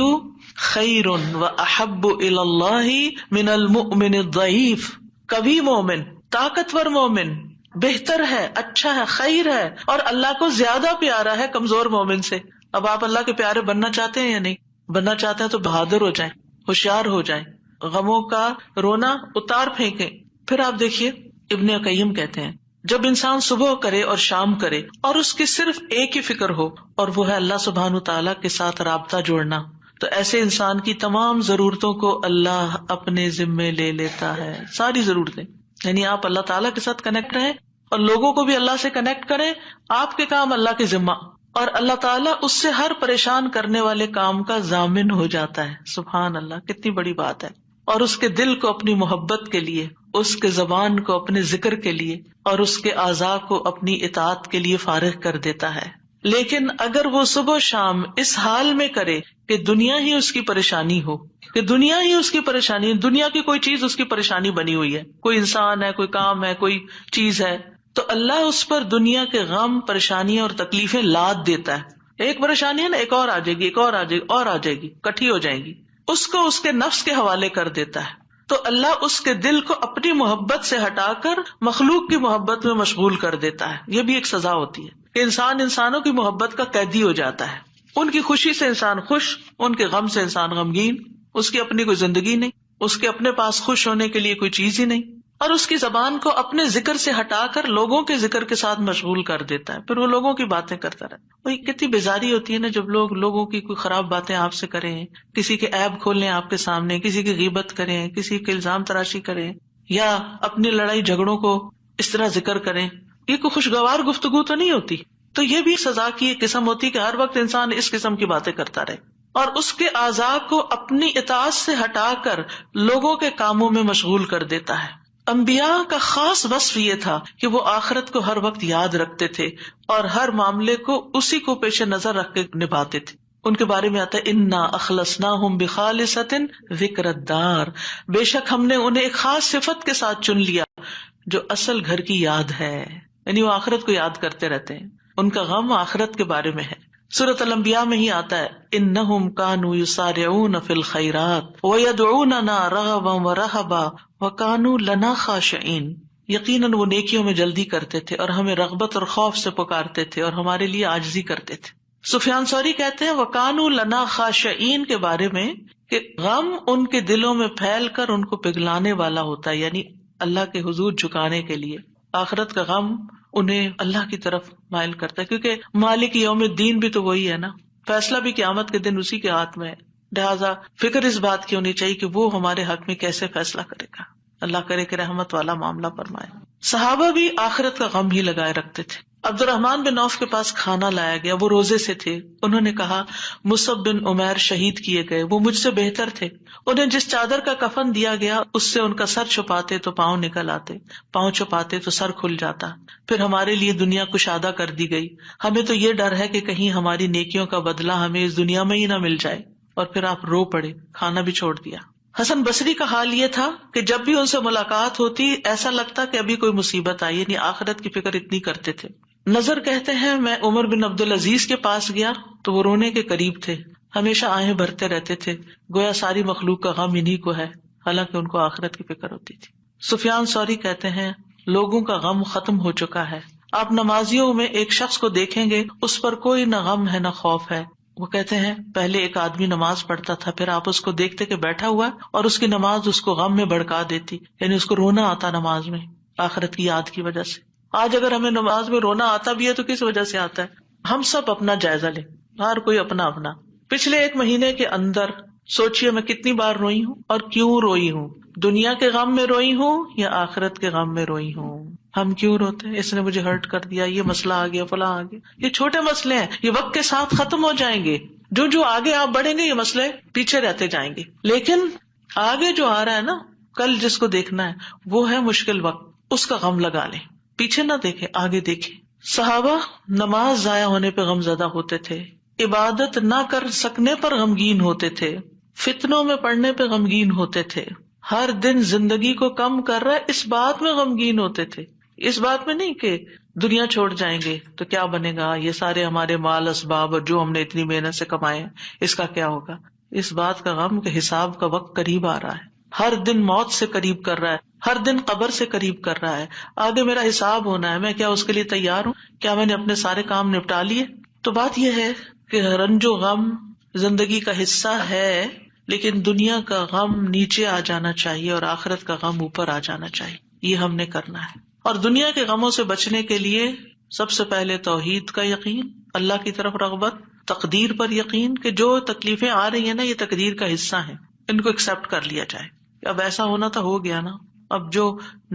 خیر واحب الی اللہ من المؤمن الضعیف. قوی مومن، طاقتور مومن بہتر ہے، اچھا ہے، خیر ہے، اور اللہ کو زیادہ پیارا ہے کمزور مومن سے. اب آپ اللہ کے پیارے بننا چاہتے ہیں یا نہیں؟ بننا چاہتے ہیں تو بہادر ہو جائیں، ہوشیار ہو جائیں، غموں کا رونا اتار پھینکیں. پھر آپ دیکھیے ابن قیم کہتے ہیں جب انسان صبح کرے اور شام کرے اور اس کی صرف ایک ہی فکر ہو اور وہ ہے اللہ سبحانہ تعالیٰ کے ساتھ رابطہ جوڑنا، تو ایسے انسان کی تمام ضرورتوں کو اللہ اپنے ذمے لے لیتا ہے. ساری ضرورتیں، یعنی آپ اللہ تعالیٰ کے ساتھ کنیکٹ رہیں اور لوگوں کو بھی اللہ سے کنیکٹ کریں. آپ کے کام اللہ کے ذمہ، اور اللہ تعالیٰ اس سے ہر پریشان کرنے والے کام کا ضامن ہو جاتا ہے. سبحان اللہ، کتنی بڑی بات ہے. اور اس کے دل کو اپنی محبت کے لیے، اس کے زبان کو اپنے ذکر کے لیے اور اس کے اعضاء کو اپنی اطاعت کے لیے فارغ کر دیتا ہے. لیکن اگر وہ صبح شام اس حال میں کرے کہ دنیا ہی اس کی پریشانی ہو، کہ دنیا ہی اس کی پریشانی، دنیا کی کوئی چیز اس کی پریشانی بنی ہوئی ہے، کوئی انسان ہے، کوئی کام ہے، کوئی چیز ہے، تو اللہ اس پر دنیا کے غم، پریشانیاں اور تکلیفیں لاد دیتا ہے. ایک پریشانی ہے نا، ایک اور آ جائے گی، ایک اور آ جائے گی، اور آ جائے گی، کٹھی ہو جائیں گی. اس کو اس کے نفس کے حوالے کر دیتا ہے. تو اللہ اس کے دل کو اپنی محبت سے ہٹا کر مخلوق کی محبت میں مشغول کر دیتا ہے. یہ بھی ایک سزا ہوتی ہے کہ انسان انسانوں کی محبت کا قیدی ہو جاتا ہے. ان کی خوشی سے انسان خوش، ان کے غم سے انسان غمگین. اس کی اپنی کوئی زندگی نہیں، اس کے اپنے پاس خوش ہونے کے لیے کوئی چیز ہی نہیں، اور اس کی زبان کو اپنے ذکر سے ہٹا کر لوگوں کے ذکر کے ساتھ مشغول کر دیتا ہے. پھر وہ لوگوں کی باتیں کرتا رہتا ہے. وہی کتنی بیزاری ہوتی ہے نا جب لوگ لوگوں کی کوئی خراب باتیں آپ سے کریں، کسی کے عیب کھولیں آپ کے سامنے، کسی کی غیبت کریں، کسی کے الزام تراشی کریں، یا اپنی لڑائی جھگڑوں کو اس طرح ذکر کریں. یہ کوئی خوشگوار گفتگو تو نہیں ہوتی. تو یہ بھی سزا کی ایک قسم ہوتی کہ ہر وقت انسان اس قسم کی باتیں کرتا رہے اور اس کے اعضاء کو اپنی اطاعت سے ہٹا کر لوگوں کے کاموں میں مشغول کر دیتا ہے. انبیاء کا خاص وصف یہ تھا کہ وہ آخرت کو ہر وقت یاد رکھتے تھے اور ہر معاملے کو اسی کو پیش نظر رکھ کے نبھاتے تھے. ان کے بارے میں آتا ہے انا اخلصناہم بخالصۃ ذکر الدار، بے شک ہم نے انہیں ایک خاص صفت کے ساتھ چن لیا جو اصل گھر کی یاد ہے، یعنی وہ آخرت کو یاد کرتے رہتے ہیں، ان کا غم آخرت کے بارے میں ہے۔ سورۃ الانبیاء میں ہی آتا ہے انہم کانوا یسارعون فی الخیرات ویدعوننا رغبا ورہبا وکانوا لنا خاشعین، یقیناً وہ نیکیوں میں جلدی کرتے تھے اور ہمیں رغبت اور خوف سے پکارتے تھے اور ہمارے لیے عاجزی کرتے تھے۔ سفیان ثوری کہتے ہیں وکانوا لنا خاشعین کے بارے میں کہ غم ان کے دلوں میں پھیل کر ان کو پگلانے والا ہوتا ہے، یعنی اللہ کے حضور جھکانے کے لیے۔ آخرت کا غم انہیں اللہ کی طرف مائل کرتا ہے، کیونکہ مالک یوم الدین بھی تو وہی ہے نا، فیصلہ بھی قیامت کے دن اسی کے ہاتھ میں ہے، لہٰذا فکر اس بات کی ہونی چاہیے کہ وہ ہمارے حق میں کیسے فیصلہ کرے گا۔ اللہ کرے کہ رحمت والا معاملہ فرمائے۔ صحابہ بھی آخرت کا غم ہی لگائے رکھتے تھے۔ عبد الرحمن بن عوف کے پاس کھانا لایا گیا، وہ روزے سے تھے، انہوں نے کہا مصعب بن عمیر شہید کیے گئے، وہ مجھ سے بہتر تھے، انہیں جس چادر کا کفن دیا گیا اس سے ان کا سر چھپاتے تو پاؤں نکل آتے، پاؤں چھپاتے تو سر کھل جاتا، پھر ہمارے لیے دنیا کشادہ کر دی گئی، ہمیں تو یہ ڈر ہے کہ کہیں ہماری نیکیوں کا بدلہ ہمیں اس دنیا میں ہی نہ مل جائے، اور پھر آپ رو پڑے، کھانا بھی چھوڑ دیا۔ حسن بصری کا حال یہ تھا کہ جب بھی ان سے ملاقات ہوتی ایسا لگتا کہ ابھی کوئی مصیبت آئی، یعنی آخرت کی فکر اتنی کرتے تھے۔ نظر کہتے ہیں میں عمر بن عبدالعزیز کے پاس گیا تو وہ رونے کے قریب تھے، ہمیشہ آہیں بھرتے رہتے تھے، گویا ساری مخلوق کا غم انہی کو ہے، حالانکہ ان کو آخرت کی فکر ہوتی تھی۔ سفیان ثوری کہتے ہیں لوگوں کا غم ختم ہو چکا ہے، آپ نمازیوں میں ایک شخص کو دیکھیں گے اس پر کوئی نہ غم ہے نہ خوف ہے۔ وہ کہتے ہیں پہلے ایک آدمی نماز پڑھتا تھا، پھر آپ اس کو دیکھتے کہ بیٹھا ہوا اور اس کی نماز اس کو غم میں بھڑکا دیتی، یعنی اس کو رونا آتا نماز میں آخرت کی یاد کی وجہ سے۔ آج اگر ہمیں نماز میں رونا آتا بھی ہے تو کس وجہ سے آتا ہے؟ ہم سب اپنا جائزہ لیں، ہر کوئی اپنا اپنا۔ پچھلے ایک مہینے کے اندر سوچئے میں کتنی بار روئی ہوں اور کیوں روئی ہوں، دنیا کے غم میں روئی ہوں یا آخرت کے غم میں روئی ہوں۔ ہم کیوں روتے ہیں؟ اس نے مجھے ہرٹ کر دیا، یہ مسئلہ آ گیا، فلاں آ گیا۔ یہ چھوٹے مسئلے ہیں، یہ وقت کے ساتھ ختم ہو جائیں گے، جو آگے آپ بڑھیں گے یہ مسئلے پیچھے رہتے جائیں گے، لیکن آگے جو آ رہا ہے نا، کل جس کو دیکھنا ہے وہ ہے مشکل وقت، اس کا غم لگا لیں، پیچھے نہ دیکھیں آگے دیکھیں۔ صحابہ نماز ضائع ہونے پہ غم زدہ ہوتے تھے، عبادت نہ کر سکنے پر غمگین ہوتے تھے، فتنوں میں پڑنے پہ غمگین ہوتے تھے، ہر دن زندگی کو کم کر رہا ہے اس بات میں غمگین ہوتے تھے، اس بات میں نہیں کہ دنیا چھوڑ جائیں گے تو کیا بنے گا، یہ سارے ہمارے مال اسباب اور جو ہم نے اتنی محنت سے کمائے ہیں اس کا کیا ہوگا۔ اس بات کا غم کہ حساب کا وقت قریب آ رہا ہے، ہر دن موت سے قریب کر رہا ہے، ہر دن قبر سے قریب کر رہا ہے، آگے میرا حساب ہونا ہے، میں کیا اس کے لیے تیار ہوں؟ کیا میں نے اپنے سارے کام نپٹا لیے؟ تو بات یہ ہے کہ رنج و غم زندگی کا حصہ ہے، لیکن دنیا کا غم نیچے آ جانا چاہیے اور آخرت کا غم اوپر آ جانا چاہیے، یہ ہم نے کرنا ہے۔ اور دنیا کے غموں سے بچنے کے لیے سب سے پہلے توحید کا یقین، اللہ کی طرف رغبت، تقدیر پر یقین کہ جو تکلیفیں آ رہی ہیں نا یہ تقدیر کا حصہ ہیں، ان کو ایکسپٹ کر لیا جائے، اب ایسا ہونا تو ہو گیا نا، اب جو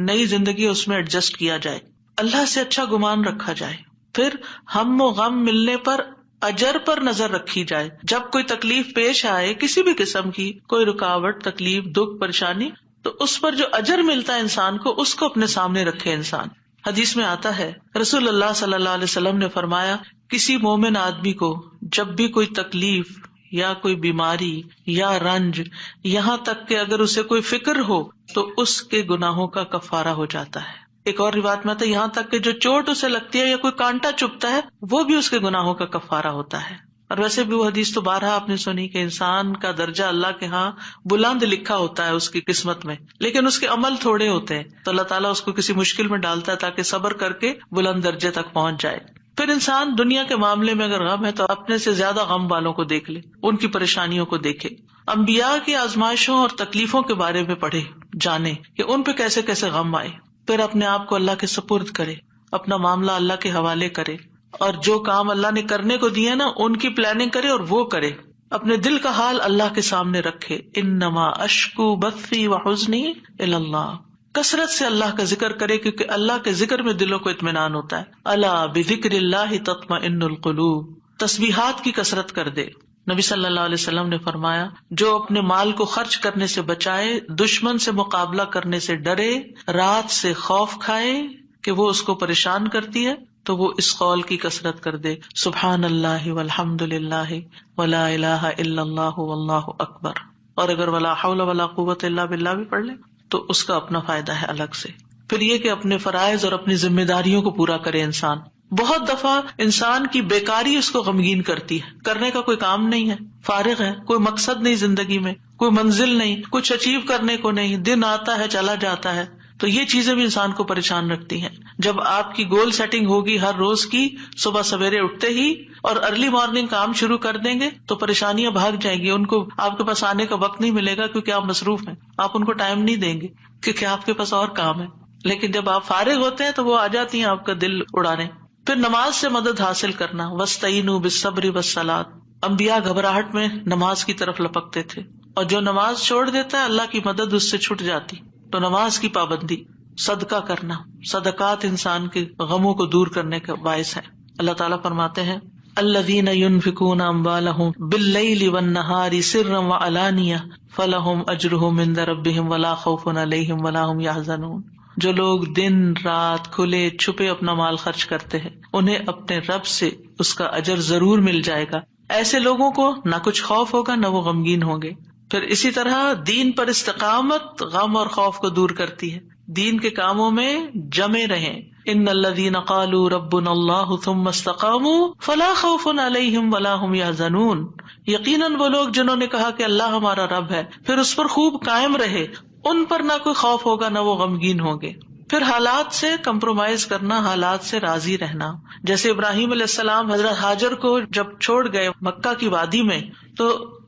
نئی زندگی ہے اس میں ایڈجسٹ کیا جائے، اللہ سے اچھا گمان رکھا جائے، پھر ہم و غم ملنے پر اجر پر نظر رکھی جائے، جب کوئی تکلیف پیش آئے کسی بھی قسم کی، کوئی رکاوٹ، تکلیف، دکھ، پریشانی، تو اس پر جو اجر ملتا ہے انسان کو اس کو اپنے سامنے رکھے انسان۔ حدیث میں آتا ہے رسول اللہ صلی اللہ علیہ وسلم نے فرمایا کسی مومن آدمی کو جب بھی کوئی تکلیف یا کوئی بیماری یا رنج، یہاں تک کہ اگر اسے کوئی فکر ہو تو اس کے گناہوں کا کفارہ ہو جاتا ہے۔ ایک اور روایت میں آتا ہے یہاں تک کہ جو چوٹ اسے لگتی ہے یا کوئی کانٹا چبھتا ہے وہ بھی اس کے گناہوں کا کفارہ ہوتا ہے۔ اور ویسے بھی وہ حدیث تو بارہا آپ نے سنی کہ انسان کا درجہ اللہ کے ہاں بلند لکھا ہوتا ہے اس کی قسمت میں، لیکن اس کے عمل تھوڑے ہوتے ہیں، تو اللہ تعالیٰ اس کو کسی مشکل میں ڈالتا ہے تاکہ صبر کر کے بلند درجے تک پہنچ جائے۔ پھر انسان دنیا کے معاملے میں اگر غم ہے تو اپنے سے زیادہ غم والوں کو دیکھ لے، ان کی پریشانیوں کو دیکھے، انبیاء کی آزمائشوں اور تکلیفوں کے بارے میں پڑھے، جانے کہ ان پہ کیسے کیسے غم آئے، پھر اپنے آپ کو اللہ کے سپرد کرے، اپنا معاملہ اللہ کے حوالے کرے، اور جو کام اللہ نے کرنے کو دیے نا ان کی پلاننگ کرے اور وہ کرے، اپنے دل کا حال اللہ کے سامنے رکھے، انما اشکو بثی وحزنی الی اللہ، کثرت سے اللہ کا ذکر کرے کیونکہ اللہ کے ذکر میں دلوں کو اطمینان ہوتا ہے۔ الا بذکر اللہ تطمئن القلوب، تسبیحات کی کثرت کر دے۔ نبی صلی اللہ علیہ وسلم نے فرمایا جو اپنے مال کو خرچ کرنے سے بچائے، دشمن سے مقابلہ کرنے سے ڈرے، رات سے خوف کھائے کہ وہ اس کو پریشان کرتی ہے، تو وہ اس قول کی کثرت کر دے سبحان اللہ والحمد للہ ولا الہ الا اللہ واللہ اکبر، اور اگر ولا حول ولا قوت الا باللہ بھی پڑھ لے تو اس کا اپنا فائدہ ہے الگ سے۔ پھر یہ کہ اپنے فرائض اور اپنی ذمہ داریوں کو پورا کرے انسان۔ بہت دفعہ انسان کی بیکاری اس کو غمگین کرتی ہے، کرنے کا کوئی کام نہیں ہے، فارغ ہے، کوئی مقصد نہیں زندگی میں، کوئی منزل نہیں، کچھ اچیو کرنے کو نہیں، دن آتا ہے چلا جاتا ہے، تو یہ چیزیں بھی انسان کو پریشان رکھتی ہیں۔ جب آپ کی گول سیٹنگ ہوگی ہر روز کی، صبح سویرے اٹھتے ہی اور ارلی مارننگ کام شروع کر دیں گے تو پریشانیاں بھاگ جائیں گی، ان کو آپ کے پاس آنے کا وقت نہیں ملے گا کیونکہ آپ مصروف ہیں، آپ ان کو ٹائم نہیں دیں گے کیونکہ آپ کے پاس اور کام ہے۔ لیکن جب آپ فارغ ہوتے ہیں تو وہ آ جاتی ہیں آپ کا دل اڑانے۔ پھر نماز سے مدد حاصل کرنا، وَاسْتَعِینُوا بِالصَّبْرِ وَالصَّلَاةِ، انبیاء گھبراہٹ میں نماز کی طرف لپکتے تھے، اور جو نماز چھوڑ دیتا ہے اللہ کی مدد اس سے چھٹ جاتی۔ تو نماز کی پابندی، صدقہ کرنا، صدقات انسان کے غموں کو دور کرنے کا باعث ہے۔ اللہ تعالیٰ فرماتے ہیں الذین ينفقون اموالهم باللیل والنہار سرا وعلانیہ فلہم اجرہم عند ربہم ولا خوف علیہم ولا ہم یحزنون، جو لوگ دن رات کھلے چھپے اپنا مال خرچ کرتے ہیں انہیں اپنے رب سے اس کا اجر ضرور مل جائے گا، ایسے لوگوں کو نہ کچھ خوف ہوگا نہ وہ غمگین ہوں گے۔ پھر اسی طرح دین پر استقامت غم اور خوف کو دور کرتی ہے، دین کے کاموں میں جمے رہیں۔ ان الذین قالوا ربنا اللہ ثم استقاموا فلا خوف علیہم ولا هم یحزنون، یقیناً وہ لوگ جنہوں نے کہا کہ اللہ ہمارا رب ہے پھر اس پر خوب قائم رہے، ان پر نہ کوئی خوف ہوگا نہ وہ غمگین ہوں گے۔ پھر حالات سے کمپرومائز کرنا، حالات سے راضی رہنا، جیسے ابراہیم علیہ السلام حضرت ہاجر کو جب چھوڑ گئے مکہ کی وادی میں تو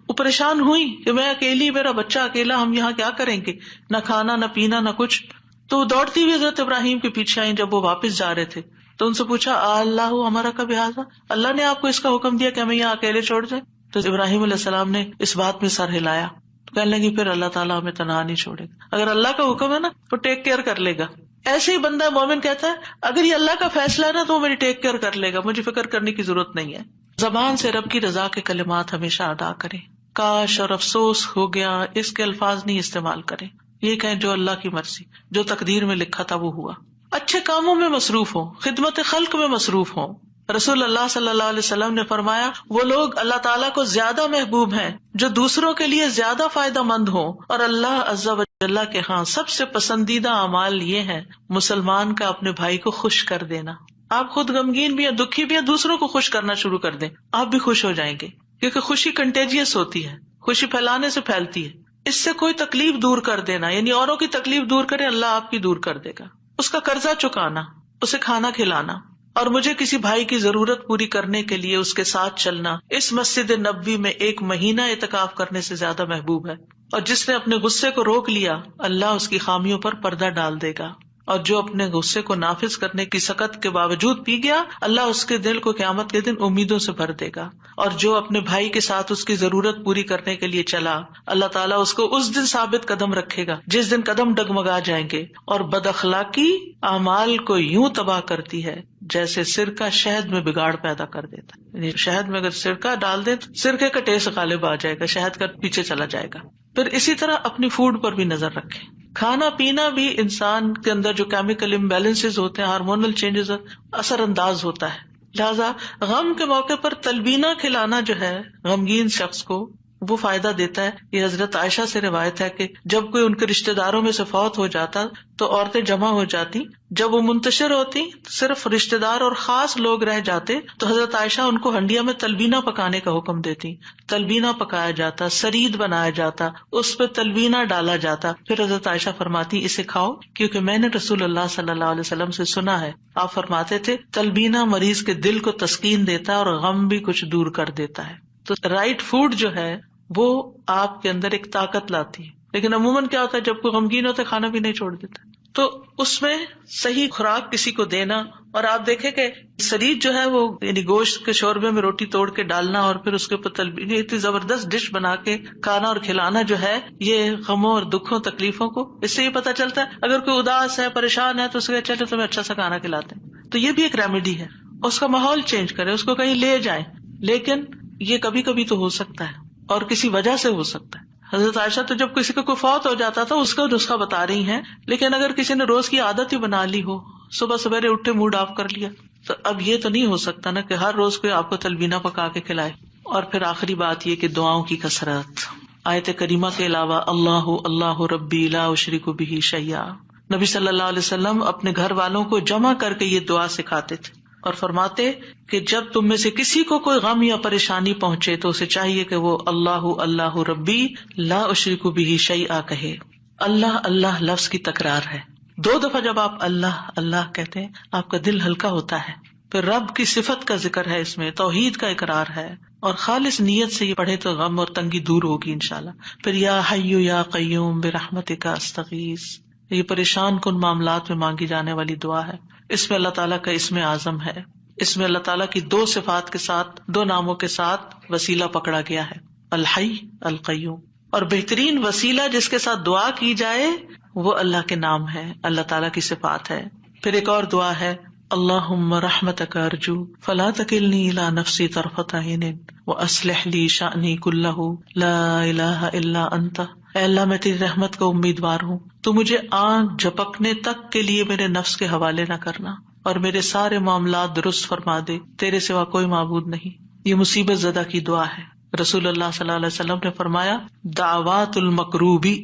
وہ پریشان ہوئی کہ میں اکیلی، میرا بچہ اکیلا، ہم یہاں کیا کریں گے، نہ کھانا نہ پینا نہ کچھ۔ تو وہ دوڑتی ہوئی حضرت ابراہیم کے پیچھے آئیں جب وہ واپس جا رہے تھے تو ان سے پوچھا اللہ ہمارا کب حاضہ، اللہ نے آپ کو اس کا حکم دیا کہ ہمیں یہاں اکیلے چھوڑ دیں؟ تو ابراہیم علیہ السلام نے اس بات میں سر ہلایا، کہنے لگی پھر اللہ تعالیٰ ہمیں تنہا نہیں چھوڑے گا، اگر اللہ کا حکم ہے نا تو ٹیک کیئر کر لے گا۔ ایسے ہی بندہ مومن کہتا ہے اگر یہ اللہ کا فیصلہ ہے نا تو وہ میری ٹیک کیئر کر لے گا، مجھے فکر کرنے کی ضرورت نہیں ہے۔ زبان سے رب کی رضا کے کلمات ہمیشہ ادا کریں، کاش اور افسوس ہو گیا اس کے الفاظ نہیں استعمال کریں، یہ کہیں جو اللہ کی مرضی، جو تقدیر میں لکھا تھا وہ ہوا۔ اچھے کاموں میں مصروف ہوں، خدمت خلق میں مصروف ہوں۔ رسول اللہ صلی اللہ علیہ وسلم نے فرمایا وہ لوگ اللہ تعالیٰ کو زیادہ محبوب ہیں جو دوسروں کے لیے زیادہ فائدہ مند ہوں، اور اللہ عز و جل کے ہاں سب سے پسندیدہ اعمال یہ ہے مسلمان کا اپنے بھائی کو خوش کر دینا۔ آپ خود غمگین بھی ہیں، دکھی بھی ہیں، دوسروں کو خوش کرنا شروع کر دیں، آپ بھی خوش ہو جائیں گے، کیونکہ خوشی کنٹیجیس ہوتی ہے، خوشی پھیلانے سے پھیلتی ہے۔ اس سے کوئی تکلیف دور کر دینا، یعنی اوروں کی تکلیف دور کرے، اللہ آپ کی دور کر دے گا۔ اس کا قرضہ چکانا، اسے کھانا کھلانا، اور مجھے کسی بھائی کی ضرورت پوری کرنے کے لیے اس کے ساتھ چلنا اس مسجد نبوی میں 1 مہینہ اعتکاف کرنے سے زیادہ محبوب ہے۔ اور جس نے اپنے غصے کو روک لیا اللہ اس کی خامیوں پر پردہ ڈال دے گا، اور جو اپنے غصے کو نافذ کرنے کی سخت کے باوجود پی گیا اللہ اس کے دل کو قیامت کے دن امیدوں سے بھر دے گا۔ اور جو اپنے بھائی کے ساتھ اس کی ضرورت پوری کرنے کے لیے چلا اللہ تعالیٰ اس کو اس دن ثابت قدم رکھے گا جس دن قدم ڈگمگا جائیں گے۔ اور بد اخلاقی اعمال کو یوں تباہ کرتی ہے جیسے سرکہ شہد میں بگاڑ پیدا کر دیتا ہے، یعنی شہد میں اگر سرکہ ڈال دیں تو سرکے کا ٹیسٹ غالب آ جائے گا، شہد کا پیچھے چلا جائے گا۔ پھر اسی طرح اپنی فوڈ پر بھی نظر رکھیں، کھانا پینا بھی انسان کے اندر جو کیمیکل امبیلنسز ہوتے ہیں، ہارمونل چینجز اثر انداز ہوتا ہے، لہذا غم کے موقع پر تلبینہ کھلانا جو ہے غمگین شخص کو وہ فائدہ دیتا ہے۔ یہ حضرت عائشہ سے روایت ہے کہ جب کوئی ان کے رشتہ داروں میں سے فوت ہو جاتا تو عورتیں جمع ہو جاتی، جب وہ منتشر ہوتی صرف رشتہ دار اور خاص لوگ رہ جاتے تو حضرت عائشہ ان کو ہنڈیا میں تلبینہ پکانے کا حکم دیتی، تلبینہ پکایا جاتا، سرید بنایا جاتا، اس پہ تلبینہ ڈالا جاتا، پھر حضرت عائشہ فرماتی اسے کھاؤ کیونکہ میں نے رسول اللہ صلی اللہ علیہ وسلم سے سنا ہے، آپ فرماتے تھے تلبینہ مریض کے دل کو تسکین دیتا ہے اور غم بھی کچھ دور کر دیتا ہے۔ تو رائٹ فوڈ جو ہے وہ آپ کے اندر ایک طاقت لاتی ہے، لیکن عموماً کیا ہوتا ہے جب کوئی غمگین ہوتا ہے کھانا بھی نہیں چھوڑ دیتا، تو اس میں صحیح خوراک کسی کو دینا۔ اور آپ دیکھیں کہ سرید جو ہے وہ یعنی گوشت کے شوربے میں روٹی توڑ کے ڈالنا اور پھر اس کے اوپر تلبینہ، اتنی زبردست ڈش بنا کے کھانا اور کھلانا جو ہے یہ غموں اور دکھوں تکلیفوں کو، اس سے یہ پتہ چلتا ہے اگر کوئی اداس ہے پریشان ہے تو اس کے چلے تمہیں اچھا سا کھانا کھلاتے ہیں، تو یہ بھی ایک ریمیڈی ہے۔ اس کا ماحول چینج کرے، اس کو کہیں لے جائیں، لیکن یہ کبھی کبھی تو ہو سکتا ہے اور کسی وجہ سے ہو سکتا ہے۔ حضرت عائشہ تو جب کسی کا کوئی فوت ہو جاتا تھا اس کا نسخہ بتا رہی ہیں، لیکن اگر کسی نے روز کی عادت ہی بنا لی ہو، صبح سویرے اٹھے موڈ آف کر لیا تو اب یہ تو نہیں ہو سکتا نا کہ ہر روز کوئی آپ کو تلبینہ پکا کے کھلائے. اور پھر آخری بات یہ کہ دعاؤں کی کثرت. آیت کریمہ کے علاوہ اللہ اللہ ربی لا اشرک بہ شیئا، نبی صلی اللہ علیہ وسلم اپنے گھر والوں کو جمع کر کے یہ دعا سکھاتے تھے اور فرماتے کہ جب تم میں سے کسی کو کوئی غم یا پریشانی پہنچے تو اسے چاہیے کہ وہ اللہ اللہ ربی لا اشرک بہ شیئا کہے. اللہ اللہ لفظ کی تکرار ہے. 2 دفعہ جب آپ اللہ اللہ کہتے ہیں آپ کا دل ہلکا ہوتا ہے. پھر رب کی صفت کا ذکر ہے، اس میں توحید کا اقرار ہے، اور خالص نیت سے یہ پڑھے تو غم اور تنگی دور ہوگی انشاءاللہ. پھر یا حی یا قیوم برحمتک استغیث، یہ پریشان کن معاملات میں مانگی جانے والی دعا ہے. اس میں اللہ تعالیٰ کا اسم اعظم ہے، اس میں اللہ تعالیٰ کی 2 صفات کے ساتھ 2 ناموں کے ساتھ وسیلہ پکڑا گیا ہے، الحی القیوم. اور بہترین وسیلہ جس کے ساتھ دعا کی جائے وہ اللہ کے نام ہے، اللہ تعالیٰ کی صفات ہے. پھر ایک اور دعا ہے اللہم رحمتک ارجو فلا تکلنی الی نفسی طرفۃ عین واصلح لی شأنی کلہ لا الہ الا انت. اے اللہ میں تیری رحمت کا امیدوار ہوں، تو مجھے آنکھ جھپکنے تک کے لیے میرے نفس کے حوالے نہ کرنا اور میرے سارے معاملات درست فرما دے، تیرے سوا کوئی معبود نہیں. یہ مصیبت زدہ کی دعا ہے. رسول اللہ صلی اللہ علیہ وسلم نے فرمایا دعوات المکروبی،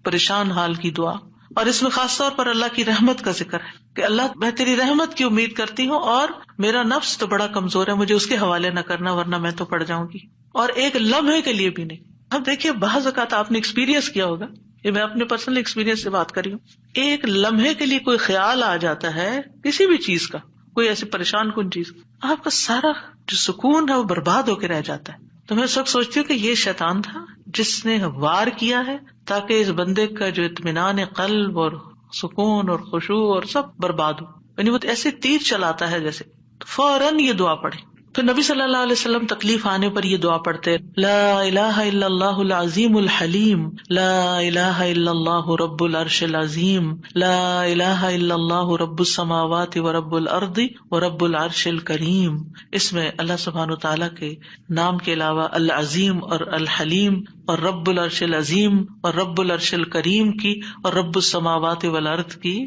پریشان حال کی دعا. اور اس میں خاص طور پر اللہ کی رحمت کا ذکر ہے کہ اللہ میں تیری رحمت کی امید کرتی ہوں اور میرا نفس تو بڑا کمزور ہے، مجھے اس کے حوالے نہ کرنا ورنہ میں تو پڑ جاؤں گی، اور ایک لمحے کے لیے بھی نہیں. اب دیکھیے بعض اوقات آپ نے ایکسپیرینس کیا ہوگا، یہ میں اپنے پرسنل ایکسپیرینس سے بات کر رہی ہوں، ایک لمحے کے لیے کوئی خیال آ جاتا ہے کسی بھی چیز کا، کوئی ایسی پریشان کن چیز، آپ کا سارا جو سکون ہے وہ برباد ہو کے رہ جاتا ہے. تو میں سب سوچتی ہوں کہ یہ شیطان تھا جس نے وار کیا ہے تاکہ اس بندے کا جو اطمینان قلب اور سکون اور خشوع اور سب برباد ہو. یعنی وہ ایسے تیر چلاتا ہے جیسے. فوراً یہ دعا پڑھے. پھر نبی صلی اللہ علیہ وسلم تکلیف آنے پر یہ دعا پڑھتے لا الہ الا اللہ العظیم الحلیم، لا الہ الا اللہ رب العرش العظیم، لا الہ الا اللہ رب السماوات ورب الارض ورب العرش الکریم. اس میں اللہ سبحانہ وتعالیٰ کے نام کے علاوہ العظیم اور الحلیم اور رب العرش العظیم اور رب العرش الکریم کی اور رب السماوات والارض کی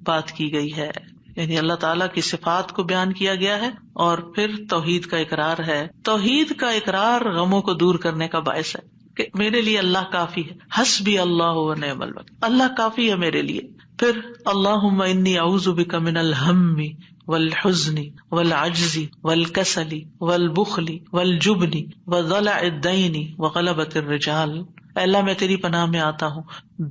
بات کی گئی ہے. یعنی اللہ تعالیٰ کی صفات کو بیان کیا گیا ہے اور پھر توحید کا اقرار ہے. توحید کا اقرار غموں کو دور کرنے کا باعث ہے کہ میرے لیے اللہ کافی ہے، حسبی اللہ ونعم الوکیل، اللہ کافی ہے میرے لیے. پھر اللہم انی اعوذ بک من الہم والحزن والعجز والکسل والبخل والجبن وضلع الدین وغلبۃ الرجال. اے اللہ میں تیری پناہ میں آتا ہوں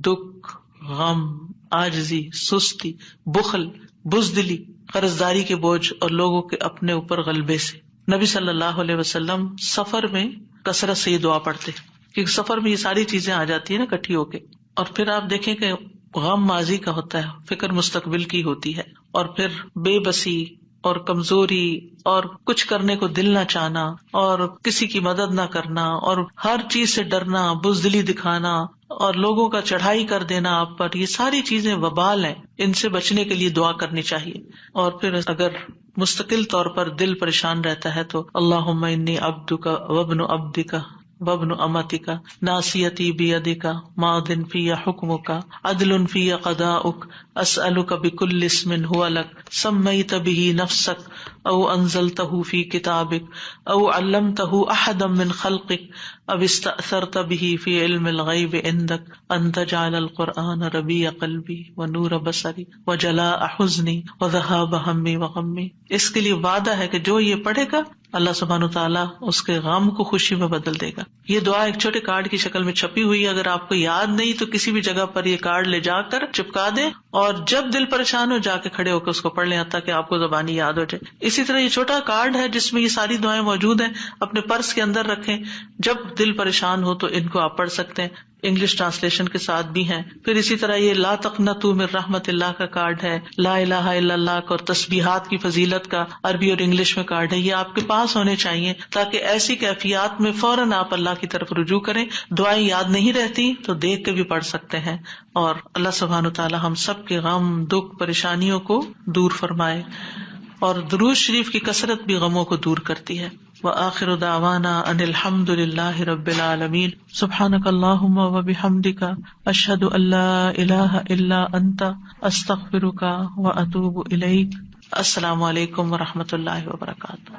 دکھ، غم، عاجزی، سستی، بخل، بزدلی، قرضداری کے بوجھ اور لوگوں کے اپنے اوپر غلبے سے. نبی صلی اللہ علیہ وسلم سفر میں کثرت سے یہ دعا پڑھتے کیونکہ سفر میں یہ ساری چیزیں آ جاتی ہیں نا اکٹھی ہو کے. اور پھر آپ دیکھیں کہ غم ماضی کا ہوتا ہے، فکر مستقبل کی ہوتی ہے، اور پھر بے بسی اور کمزوری اور کچھ کرنے کو دل نہ چاہنا اور کسی کی مدد نہ کرنا اور ہر چیز سے ڈرنا، بزدلی دکھانا اور لوگوں کا چڑھائی کر دینا آپ پر، یہ ساری چیزیں وبال ہیں. ان سے بچنے کے لیے دعا کرنی چاہیے. اور پھر اگر مستقل طور پر دل پریشان رہتا ہے تو اللہم انی عبدک وابن عبدک وابن امتک ناصیتی بیدک ماض فی حکمک عدل فی قضاؤک اسألک بکل اسم هو لک سمیت بہ نفسک او انزلتہ فی کتابک او علمتہ احدا من خلقک او استأثرت بہ فی علم الغیب عندک ان تجعل القرآن ربیع قلبی ونور بصری وجلاء حزنی وذہاب ہمی وغمی. اس کے لیے وعدہ ہے کہ جو یہ پڑھے گا اللہ سبحانہ وتعالیٰ اس کے غم کو خوشی میں بدل دے گا. یہ دعا ایک چھوٹے کارڈ کی شکل میں چھپی ہوئی ہے، اگر آپ کو یاد نہیں تو کسی بھی جگہ پر یہ کارڈ لے جا کر چپکا دیں اور جب دل پریشان ہو جا کے کھڑے ہو کے اس کو پڑھ لیں تاکہ آپ کو زبانی یاد ہو جائے. اسی طرح یہ چھوٹا کارڈ ہے جس میں یہ ساری دعائیں موجود ہیں، اپنے پرس کے اندر رکھیں، جب دل پریشان ہو تو ان کو آپ پڑھ سکتے ہیں. انگلش ٹرانسلیشن کے ساتھ بھی ہیں. پھر اسی طرح یہ لا تقنطوا من رحمت اللہ کا کارڈ ہے، لا الہ الا اللہ کا اور تسبیحات کی فضیلت کا عربی اور انگلش میں کارڈ ہے. یہ آپ کے پاس ہونے چاہیے تاکہ ایسی کیفیات میں فوراً آپ اللہ کی طرف رجوع کریں. دعائیں یاد نہیں رہتی تو دیکھ کے بھی پڑھ سکتے ہیں. اور اللہ سبحانہ وتعالی ہم سب کے غم، دکھ، پریشانیوں کو دور فرمائے. اور درود شریف کی کثرت بھی غموں کو دور کرتی ہے. وآخر دعوانا ان الحمد للہ رب العالمین. سبحانک اللہم وبحمدک اشہد ان لا الہ الا انت استغفرک واتوب الیک. السلام علیکم ورحمۃ اللہ وبرکاتہ.